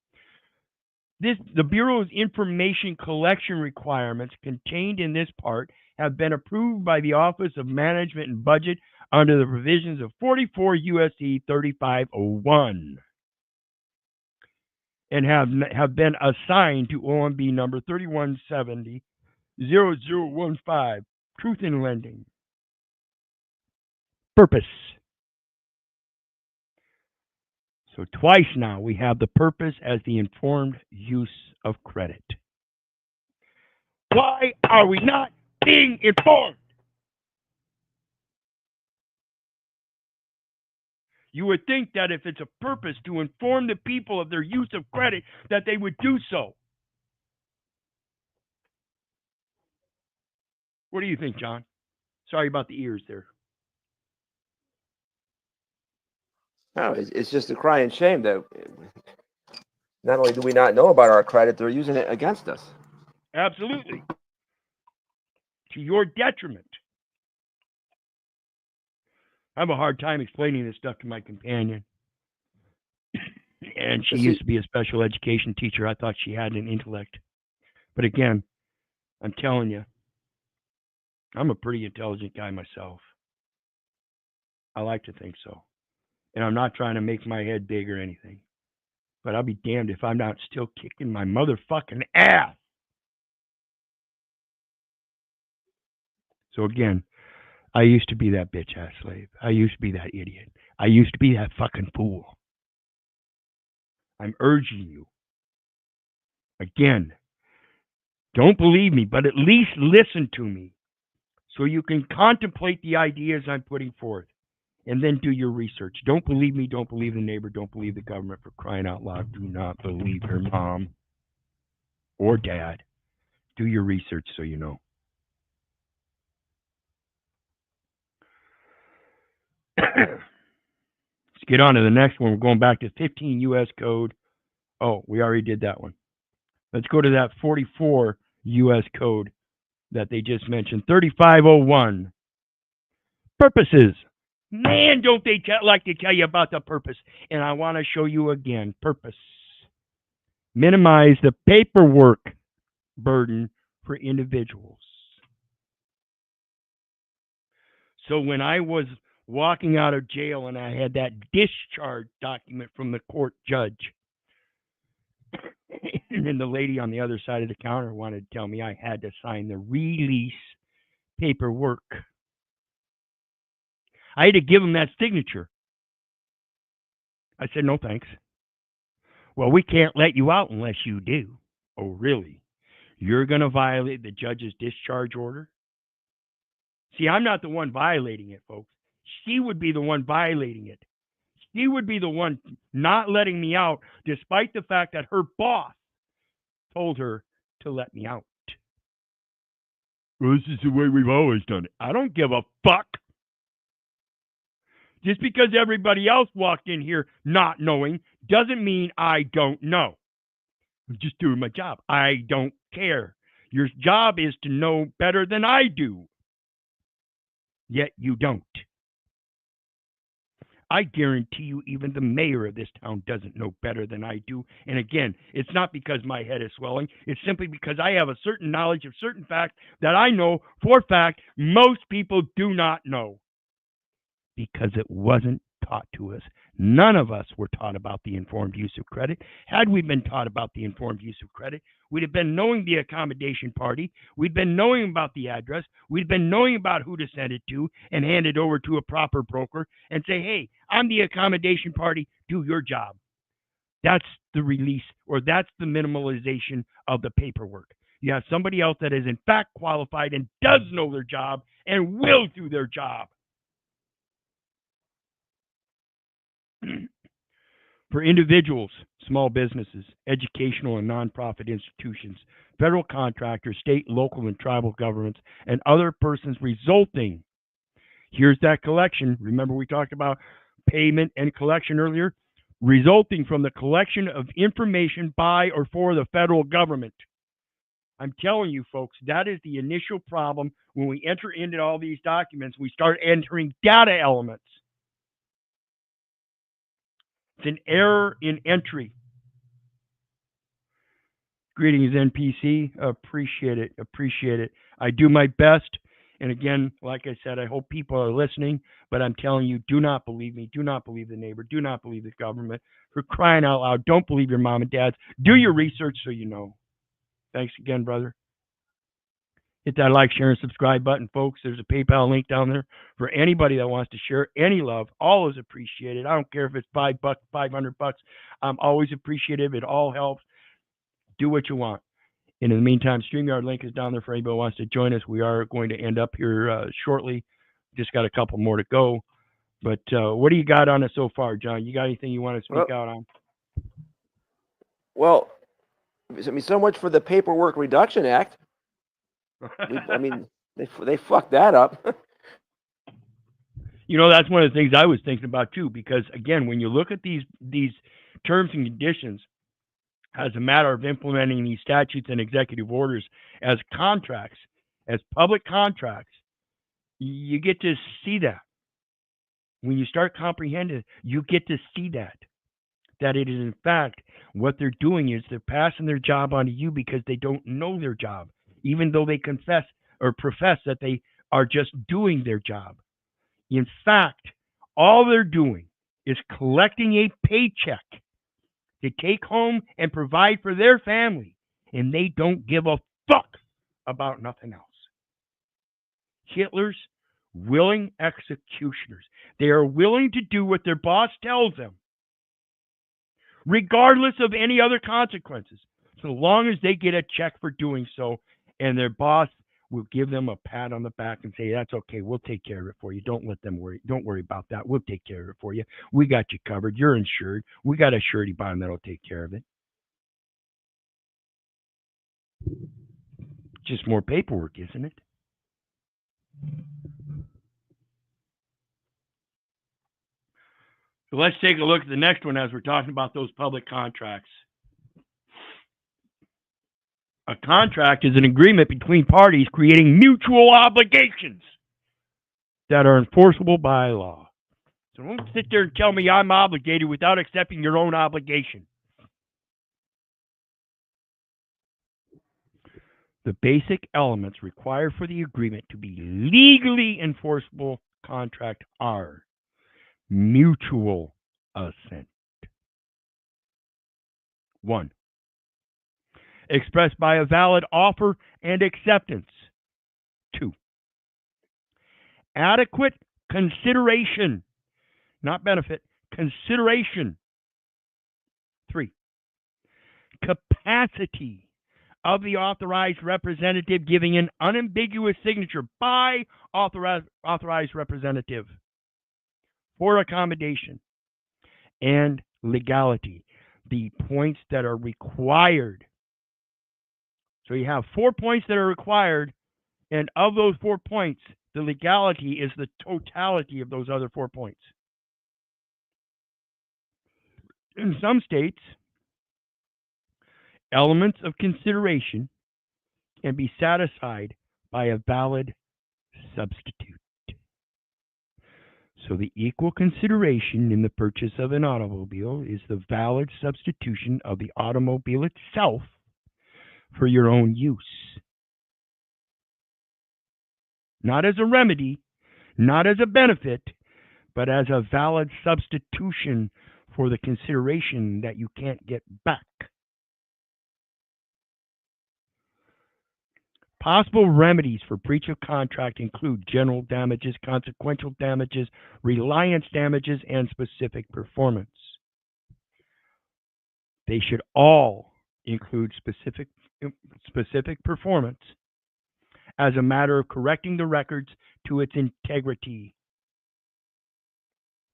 The Bureau's information collection requirements contained in this part have been approved by the Office of Management and Budget under the provisions of 44 U.S.C. 3501 and have been assigned to O.M.B. number 3170-0015, Truth in Lending. Purpose. So twice now we have the purpose as the informed use of credit. Why are we not being informed? You would think that if it's a purpose to inform the people of their use of credit, that they would do so. What do you think, John? Sorry about the ears there. No, it's just a crying shame that not only do we not know about our credit, they're using it against us. Absolutely. To your detriment. I have a hard time explaining this stuff to my companion. And she used to be a special education teacher. I thought she had an intellect. But again, I'm telling you, I'm a pretty intelligent guy myself. I like to think so. And I'm not trying to make my head big or anything. But I'll be damned if I'm not still kicking my motherfucking ass. So again, I used to be that bitch-ass slave. I used to be that idiot. I used to be that fucking fool. I'm urging you. Again, don't believe me, but at least listen to me so you can contemplate the ideas I'm putting forth and then do your research. Don't believe me. Don't believe the neighbor. Don't believe the government, for crying out loud. Do not believe your mom or dad. Do your research so you know. Let's get on to the next one. We're going back to 15 U.S. Code. Oh, we already did that one. Let's go to that 44 U.S. Code that they just mentioned. 3501. Purposes. Man, don't they like to tell you about the purpose. And I want to show you again. Purpose. Minimize the paperwork burden for individuals. So when I was walking out of jail and I had that discharge document from the court judge, and then the lady on the other side of the counter wanted to tell me I had to sign the release paperwork. I had to give them that signature. I said, no, thanks. Well, we can't let you out unless you do. Oh, really? You're going to violate the judge's discharge order? See, I'm not the one violating it, folks. She would be the one violating it. She would be the one not letting me out, despite the fact that her boss told her to let me out. Well, this is the way we've always done it. I don't give a fuck. Just because everybody else walked in here not knowing doesn't mean I don't know. I'm just doing my job. I don't care. Your job is to know better than I do. Yet you don't. I guarantee you even the mayor of this town doesn't know better than I do. And again, it's not because my head is swelling. It's simply because I have a certain knowledge of certain facts that I know for a fact most people do not know. Because it wasn't taught to us. None of us were taught about the informed use of credit. Had we been taught about the informed use of credit, we'd have been knowing the accommodation party. We'd been knowing about the address. We'd been knowing about who to send it to and hand it over to a proper broker and say, hey, I'm the accommodation party. Do your job. That's the release, or that's the minimalization of the paperwork. You have somebody else that is in fact qualified and does know their job and will do their job. For individuals, small businesses, educational and nonprofit institutions, federal contractors, state, local, and tribal governments, and other persons resulting Here's that collection. Remember we talked about payment and collection earlier? Resulting from the collection of information by or for the federal government. I'm telling you, folks, that is the initial problem when we enter into all these documents. We start entering data elements. It's an error in entry. Greetings, NPC. Appreciate it. Appreciate it. I do my best. And again, like I said, I hope people are listening. But I'm telling you, do not believe me. Do not believe the neighbor. Do not believe the government. For crying out loud, don't believe your mom and dads. Do your research so you know. Thanks again, brother. Hit that like, share, and subscribe button, folks. There's a PayPal link down there for anybody that wants to share any love. All is appreciated. I don't care if it's $5, $500. I'm always appreciative. It all helps. Do what you want. And in the meantime, StreamYard link is down there for anybody who wants to join us. We are going to end up here shortly. Just got a couple more to go. But what do you got on it so far, John? You got anything you want to speak out on? Well, I mean, so much for the Paperwork Reduction Act. I mean, they fucked that up. You know, that's one of the things I was thinking about too, because again, when you look at these terms and conditions as a matter of implementing these statutes and executive orders as contracts, as public contracts, you get to see that. When you start comprehending it, you get to see that it is in fact what they're doing is they're passing their job onto you because they don't know their job, even though they confess or profess that they are just doing their job. In fact, all they're doing is collecting a paycheck to take home and provide for their family, and they don't give a fuck about nothing else. Hitler's willing executioners. They are willing to do what their boss tells them, regardless of any other consequences, so long as they get a check for doing so, and their boss will give them a pat on the back and say, that's okay, we'll take care of it for you. Don't let them worry. Don't worry about that. We'll take care of it for you. We got you covered. You're insured. We got a surety bond that'll take care of it. Just more paperwork, isn't it? So let's take a look at the next one as we're talking about those public contracts. A contract is an agreement between parties creating mutual obligations that are enforceable by law. So don't sit there and tell me I'm obligated without accepting your own obligation. The basic elements required for the agreement to be legally enforceable contract are mutual assent. 1. Expressed by a valid offer and acceptance. 2. Adequate consideration, not benefit, consideration. 3. Capacity of the authorized representative giving an unambiguous signature by authorized representative. 4. Accommodation. And legality, the points that are required. So you have 4 points that are required, and of those 4 points, the legality is the totality of those other 4 points. In some states, elements of consideration can be satisfied by a valid substitute. So the equal consideration in the purchase of an automobile is the valid substitution of the automobile itself for your own use. Not as a remedy, not as a benefit, but as a valid substitution for the consideration that you can't get back. Possible remedies for breach of contract include general damages, consequential damages, reliance damages, and specific performance. They should all include specific performance as a matter of correcting the records to its integrity.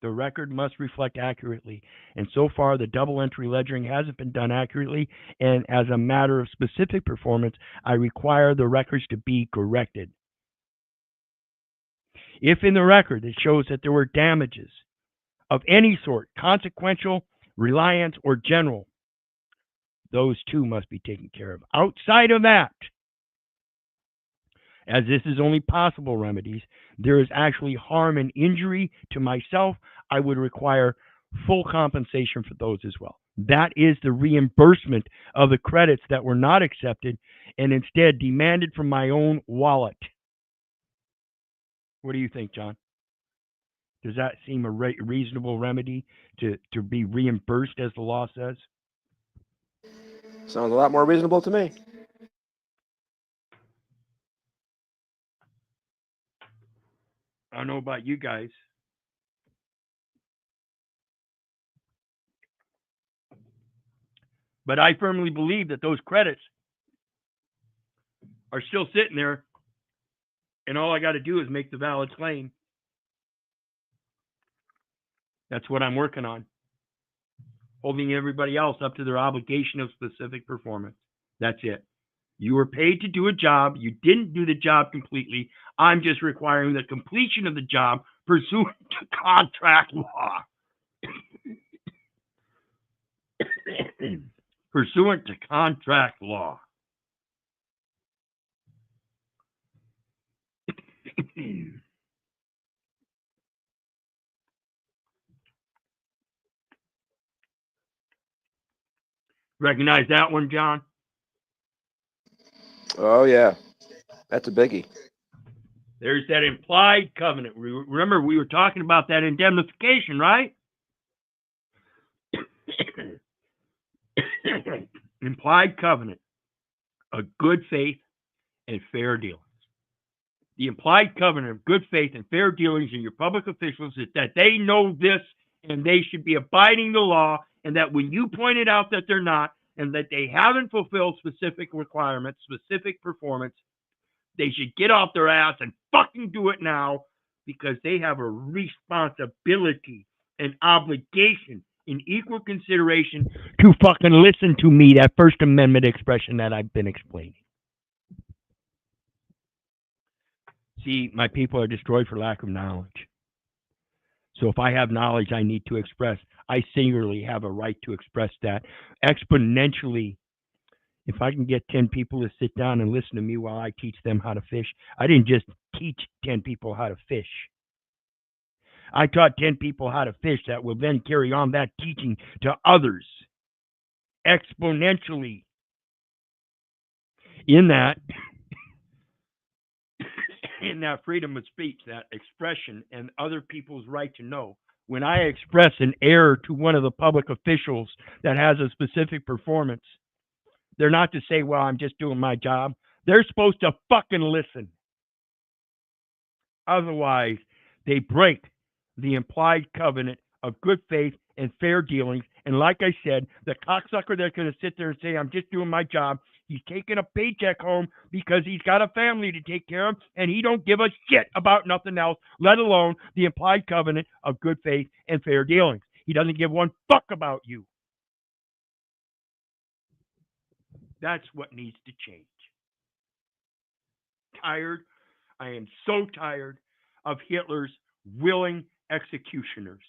The record must reflect accurately, and so far the double entry ledgering hasn't been done accurately, and as a matter of specific performance, I require the records to be corrected. If in the record it shows that there were damages of any sort, consequential, reliance, or general, those too must be taken care of. Outside of that, as this is only possible remedies, there is actually harm and injury to myself, I would require full compensation for those as well. That is the reimbursement of the credits that were not accepted and instead demanded from my own wallet. What do you think, John? Does that seem a reasonable remedy to be reimbursed as the law says? Sounds a lot more reasonable to me. I don't know about you guys. But I firmly believe that those credits are still sitting there, and all I got to do is make the valid claim. That's what I'm working on. Holding everybody else up to their obligation of specific performance. That's it. You were paid to do a job. You didn't do the job completely. I'm just requiring the completion of the job pursuant to contract law. Pursuant to contract law. Recognize that one, John? Oh, yeah. That's a biggie. There's that implied covenant. Remember, we were talking about that indemnification, right? Implied covenant of good faith and fair dealings. The implied covenant of good faith and fair dealings in your public officials is that they know this and they should be abiding the law, and that when you pointed out that they're not and that they haven't fulfilled specific requirements, specific performance, they should get off their ass and fucking do it now, because they have a responsibility and obligation in equal consideration to fucking listen to me, that First Amendment expression that I've been explaining. See, my people are destroyed for lack of knowledge. So if I have knowledge I need to express, I singularly have a right to express that exponentially. If I can get 10 people to sit down and listen to me while I teach them how to fish, I didn't just teach 10 people how to fish. I taught 10 people how to fish that will then carry on that teaching to others exponentially. In that freedom of speech, that expression, and other people's right to know. When I express an error to one of the public officials that has a specific performance, they're not to say, well, I'm just doing my job. They're supposed to fucking listen. Otherwise, they break the implied covenant of good faith and fair dealings. And like I said, the cocksucker that's going to sit there and say, I'm just doing my job, he's taking a paycheck home because he's got a family to take care of, and he don't give a shit about nothing else, let alone the implied covenant of good faith and fair dealings. He doesn't give one fuck about you. That's what needs to change. Tired. I am so tired of Hitler's willing executioners.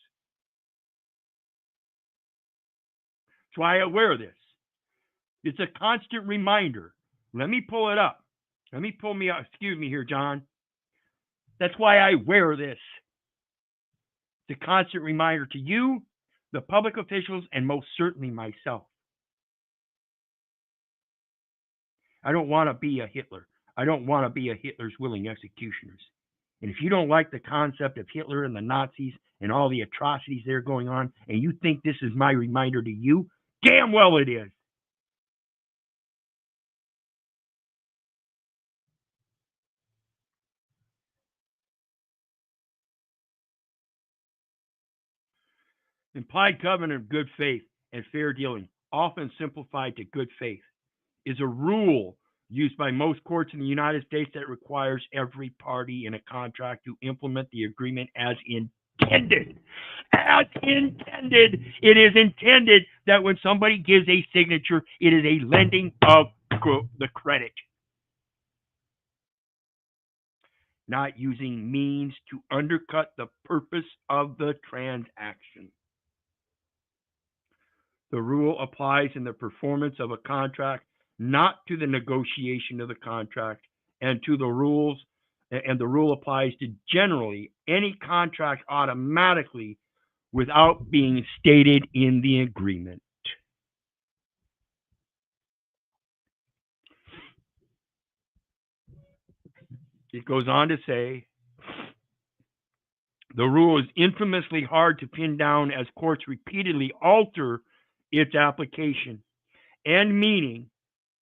That's why I wear this. It's a constant reminder. Let me pull it up. Let me pull me up. Excuse me here, John. That's why I wear this. It's a constant reminder to you, the public officials, and most certainly myself. I don't want to be a Hitler. I don't want to be a Hitler's willing executioners. And if you don't like the concept of Hitler and the Nazis and all the atrocities that are going on, and you think this is my reminder to you, damn well it is. Implied covenant of good faith and fair dealing, often simplified to good faith, is a rule used by most courts in the United States that requires every party in a contract to implement the agreement as intended. As intended. It is intended that when somebody gives a signature, it is a lending of the credit. not using means to undercut the purpose of the transaction. The rule applies in the performance of a contract, not to the negotiation of the contract, and the rule applies to generally any contract automatically without being stated in the agreement. It goes on to say, the rule is infamously hard to pin down as courts repeatedly alter its application and meaning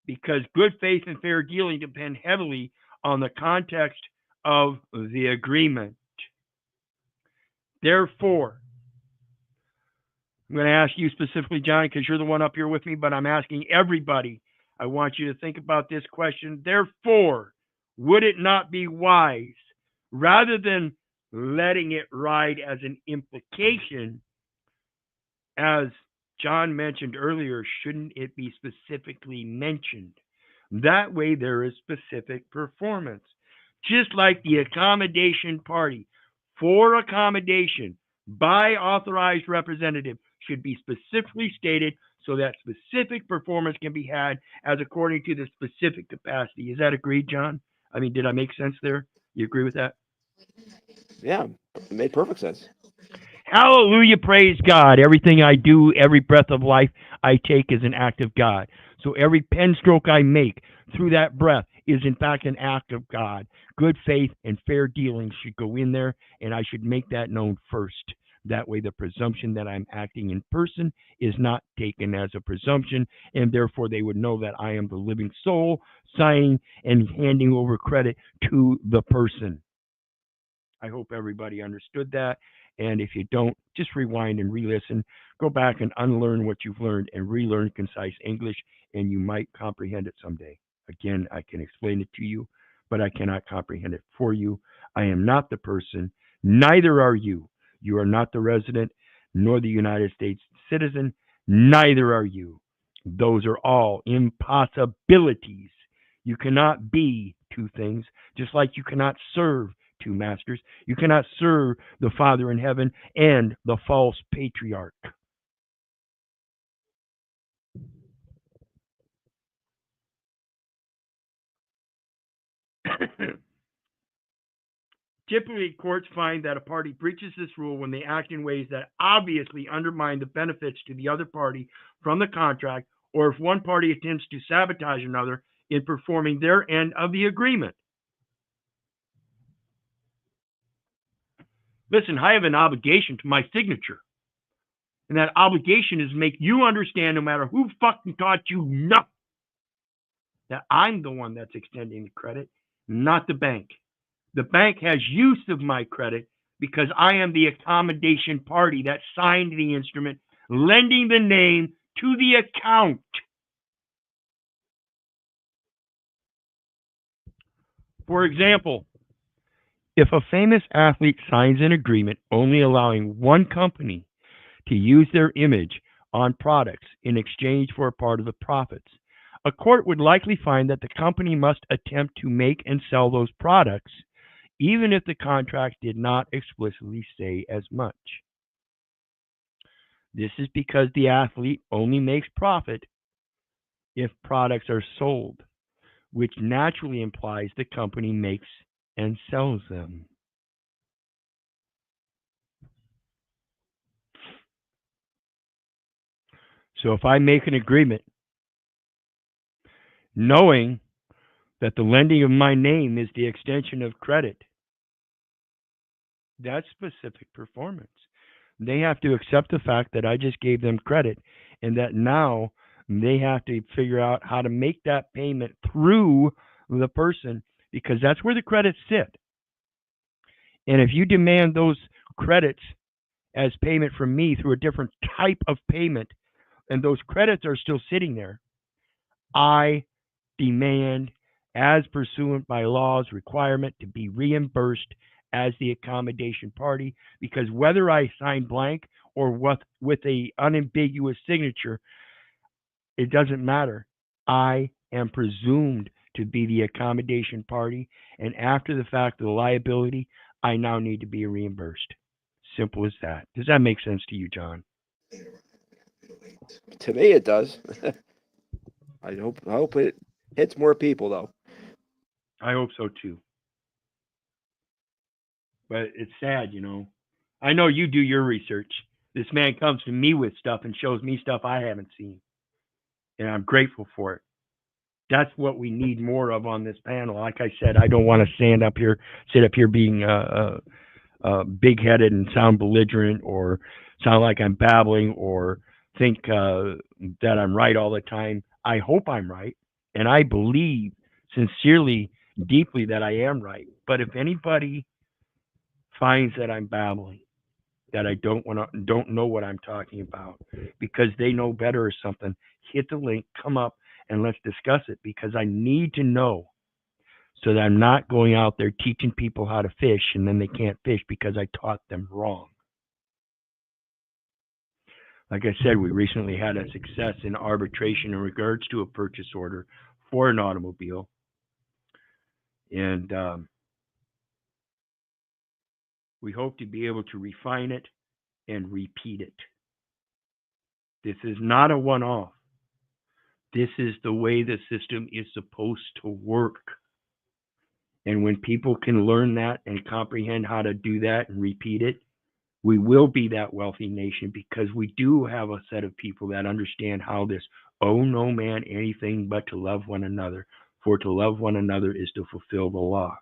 because good faith and fair dealing depend heavily on the context of the agreement. Therefore, I'm going to ask you specifically, John, because you're the one up here with me, but I'm asking everybody. I want you to think about this question. Therefore, would it not be wise, rather than letting it ride as an implication, as John mentioned earlier, shouldn't it be specifically mentioned? That way there is specific performance. Just like the accommodation party for accommodation by authorized representative should be specifically stated so that specific performance can be had as according to the specific capacity. Is that agreed, John? I mean, did I make sense there? You agree with that? Yeah, it made perfect sense. Hallelujah, praise God. Everything I do, every breath of life I take is an act of God. So every pen stroke I make through that breath is in fact an act of God. Good faith and fair dealing should go in there, and I should make that known first. That way the presumption that I'm acting in person is not taken as a presumption, and therefore they would know that I am the living soul signing and handing over credit to the person. I hope everybody understood that. And if you don't, just rewind and re-listen. Go back and unlearn what you've learned and relearn concise English, and you might comprehend it someday. Again, I can explain it to you, but I cannot comprehend it for you. I am not the person. Neither are you. You are not the resident, nor the United States citizen. Neither are you. Those are all impossibilities. You cannot be two things, just like you cannot serve two masters. You cannot serve the Father in heaven and the false patriarch. Typically, courts find that a party breaches this rule when they act in ways that obviously undermine the benefits to the other party from the contract, or if one party attempts to sabotage another in performing their end of the agreement. Listen, I have an obligation to my signature. And that obligation is to make you understand, no matter who fucking taught you nothing, that I'm the one that's extending the credit, not the bank. The bank has use of my credit because I am the accommodation party that signed the instrument, lending the name to the account. For example, if a famous athlete signs an agreement only allowing one company to use their image on products in exchange for a part of the profits, a court would likely find that the company must attempt to make and sell those products, even if the contract did not explicitly say as much. This is because the athlete only makes profit if products are sold, which naturally implies the company makes and sells them. So if I make an agreement knowing that the lending of my name is the extension of credit, that's specific performance. They have to accept the fact that I just gave them credit and that now they have to figure out how to make that payment through the person, because that's where the credits sit. And if you demand those credits as payment from me through a different type of payment, and those credits are still sitting there, I demand, as pursuant by law's requirement, to be reimbursed as the accommodation party, because whether I sign blank or with a unambiguous signature, it doesn't matter. I am presumed to be the accommodation party, and after the fact of the liability, I now need to be reimbursed. Simple as that. Does that make sense to you, John? To me, it does. I hope it hits more people, though. I hope so too. But it's sad, you know. I know you do your research. This man comes to me with stuff and shows me stuff I haven't seen. And I'm grateful for it. That's what we need more of on this panel. Like I said, I don't want to sit up here being big-headed and sound belligerent or sound like I'm babbling or think that I'm right all the time. I hope I'm right, and I believe sincerely, deeply that I am right. But if anybody finds that I'm babbling, that I don't know what I'm talking about because they know better or something, hit the link, come up, and let's discuss it, because I need to know so that I'm not going out there teaching people how to fish and then they can't fish because I taught them wrong. Like I said, we recently had a success in arbitration in regards to a purchase order for an automobile. And we hope to be able to refine it and repeat it. This is not a one-off. This is the way the system is supposed to work. And when people can learn that and comprehend how to do that and repeat it, we will be that wealthy nation, because we do have a set of people that understand how this, owe no man anything but to love one another, for to love one another is to fulfill the law.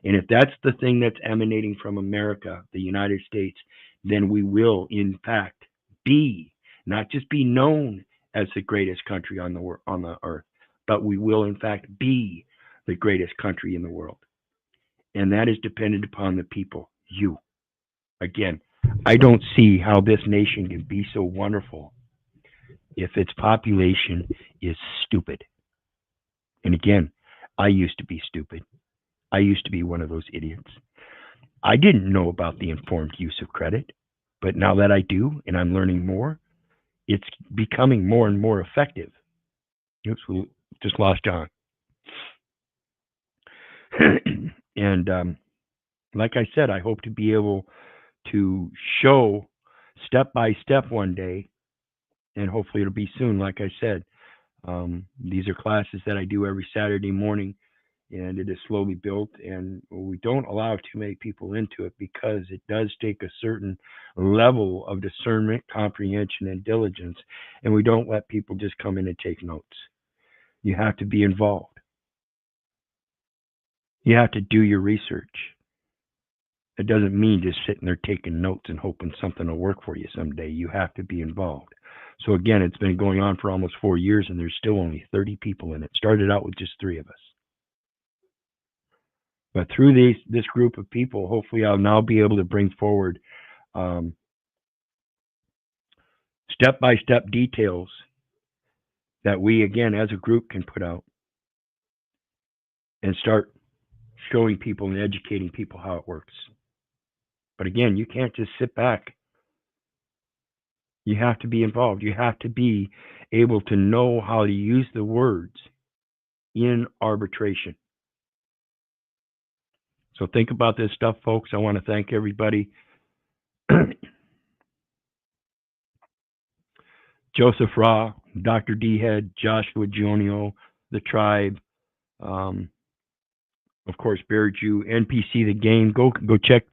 And if that's the thing that's emanating from America, the United States, then we will, in fact, be, not just be known as the greatest country on the earth, but we will, in fact, be the greatest country in the world. And that is dependent upon the people, you. Again, I don't see how this nation can be so wonderful if its population is stupid. And again, I used to be stupid. I used to be one of those idiots. I didn't know about the informed use of credit, but now that I do and I'm learning more, it's becoming more and more effective. Oops, we just lost John. And like I said, I hope to be able to show step by step one day, and hopefully it'll be soon. Like I said, these are classes that I do every Saturday morning, and it is slowly built, and we don't allow too many people into it because it does take a certain level of discernment, comprehension, and diligence, and we don't let people just come in and take notes. You have to be involved. You have to do your research. It doesn't mean just sitting there taking notes and hoping something will work for you someday. You have to be involved. So again, it's been going on for almost 4 years, and there's still only 30 people in it. Started out with just 3 of us. But through this group of people, hopefully I'll now be able to bring forward step-by-step details that we, again, as a group can put out and start showing people and educating people how it works. But again, you can't just sit back. You have to be involved. You have to be able to know how to use the words in arbitration. So think about this stuff, folks. I want to thank everybody. Joseph Ra, Dr. D. Head, Joshua Jonio, the Tribe, of course, Bear Jew, NPC the Game. Go check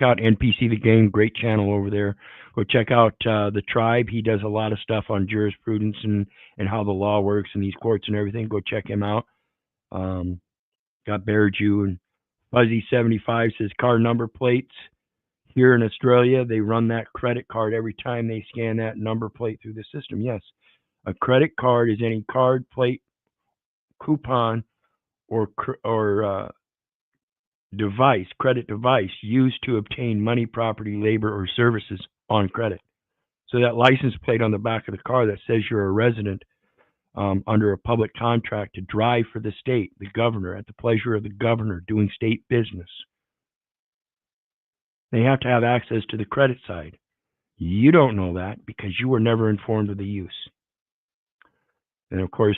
out NPC the Game. Great channel over there. Go check out the Tribe. He does a lot of stuff on jurisprudence and how the law works in these courts and everything. Go check him out. Got Bear Jew, and Fuzzy75 says car number plates. Here in Australia, they run that credit card every time they scan that number plate through the system. Yes, a credit card is any card, plate, coupon, or credit device used to obtain money, property, labor, or services on credit. So that license plate on the back of the car that says you're a resident under a public contract to drive for the state, the governor, at the pleasure of the governor, doing state business. They have to have access to the credit side. You don't know that because you were never informed of the use. And of course,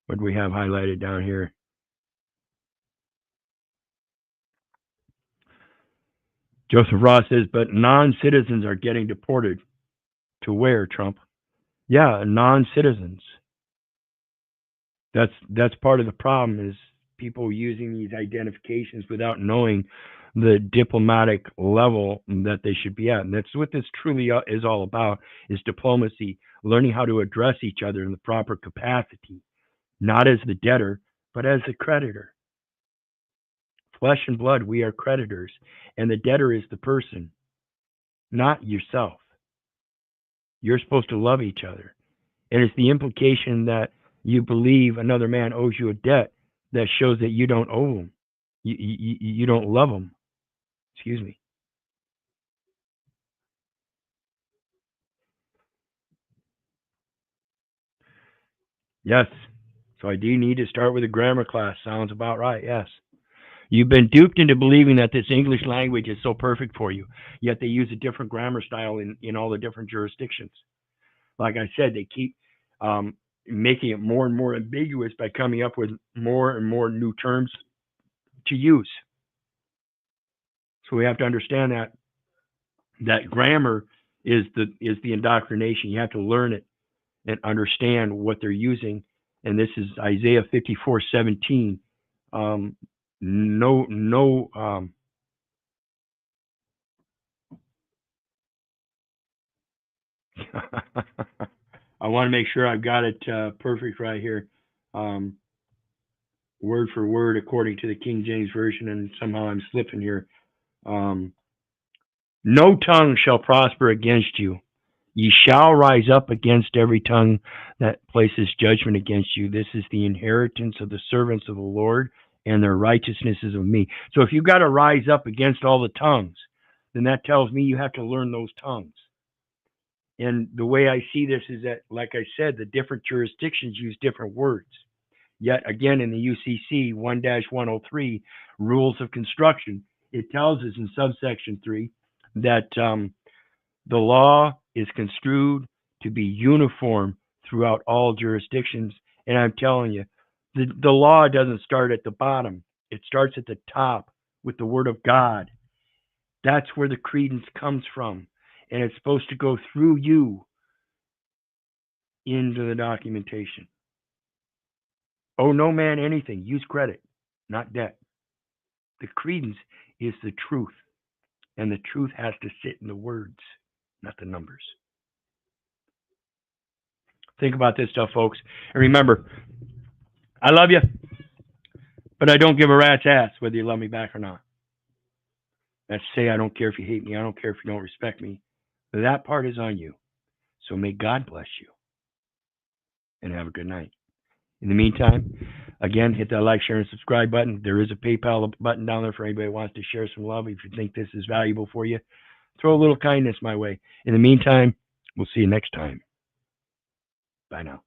What do we have highlighted down here? Joseph Ross says, but non-citizens are getting deported. To where, Trump? Yeah, non-citizens. That's part of the problem, is people using these identifications without knowing the diplomatic level that they should be at. And that's what this truly is all about, is diplomacy, learning how to address each other in the proper capacity, not as the debtor, but as the creditor. Flesh and blood, we are creditors, and the debtor is the person, not yourself. You're supposed to love each other. And it's the implication that you believe another man owes you a debt that shows that you don't owe him. You don't love him. Excuse me. Yes. So I do need to start with a grammar class. Sounds about right. Yes. You've been duped into believing that this English language is so perfect for you, yet they use a different grammar style in all the different jurisdictions. Like I said, they keep making it more and more ambiguous by coming up with more and more new terms to use. So we have to understand that grammar is the indoctrination. You have to learn it and understand what they're using. And this is Isaiah 54:17. I want to make sure I've got it perfect right here, word for word according to the King James Version, and somehow I'm slipping here. No tongue shall prosper against you. Ye shall rise up against every tongue that places judgment against you. This is the inheritance of the servants of the Lord, and their righteousness is of me. So if you've got to rise up against all the tongues, then that tells me you have to learn those tongues. And the way I see this is that, like I said, the different jurisdictions use different words. Yet again, in the UCC 1-103 rules of construction, it tells us in subsection 3 that the law is construed to be uniform throughout all jurisdictions. And I'm telling you, the law doesn't start at the bottom. It starts at the top with the word of God. That's where the credence comes from. And it's supposed to go through you into the documentation. Owe no man anything. Use credit, not debt. The credence is the truth. And the truth has to sit in the words, not the numbers. Think about this stuff, folks. And remember, I love you, but I don't give a rat's ass whether you love me back or not. That's to say, I don't care if you hate me. I don't care if you don't respect me. That part is on you. So may God bless you. And have a good night. In the meantime, again, hit that like, share, and subscribe button. There is a PayPal button down there for anybody who wants to share some love. If you think this is valuable for you, throw a little kindness my way. In the meantime, we'll see you next time. Bye now.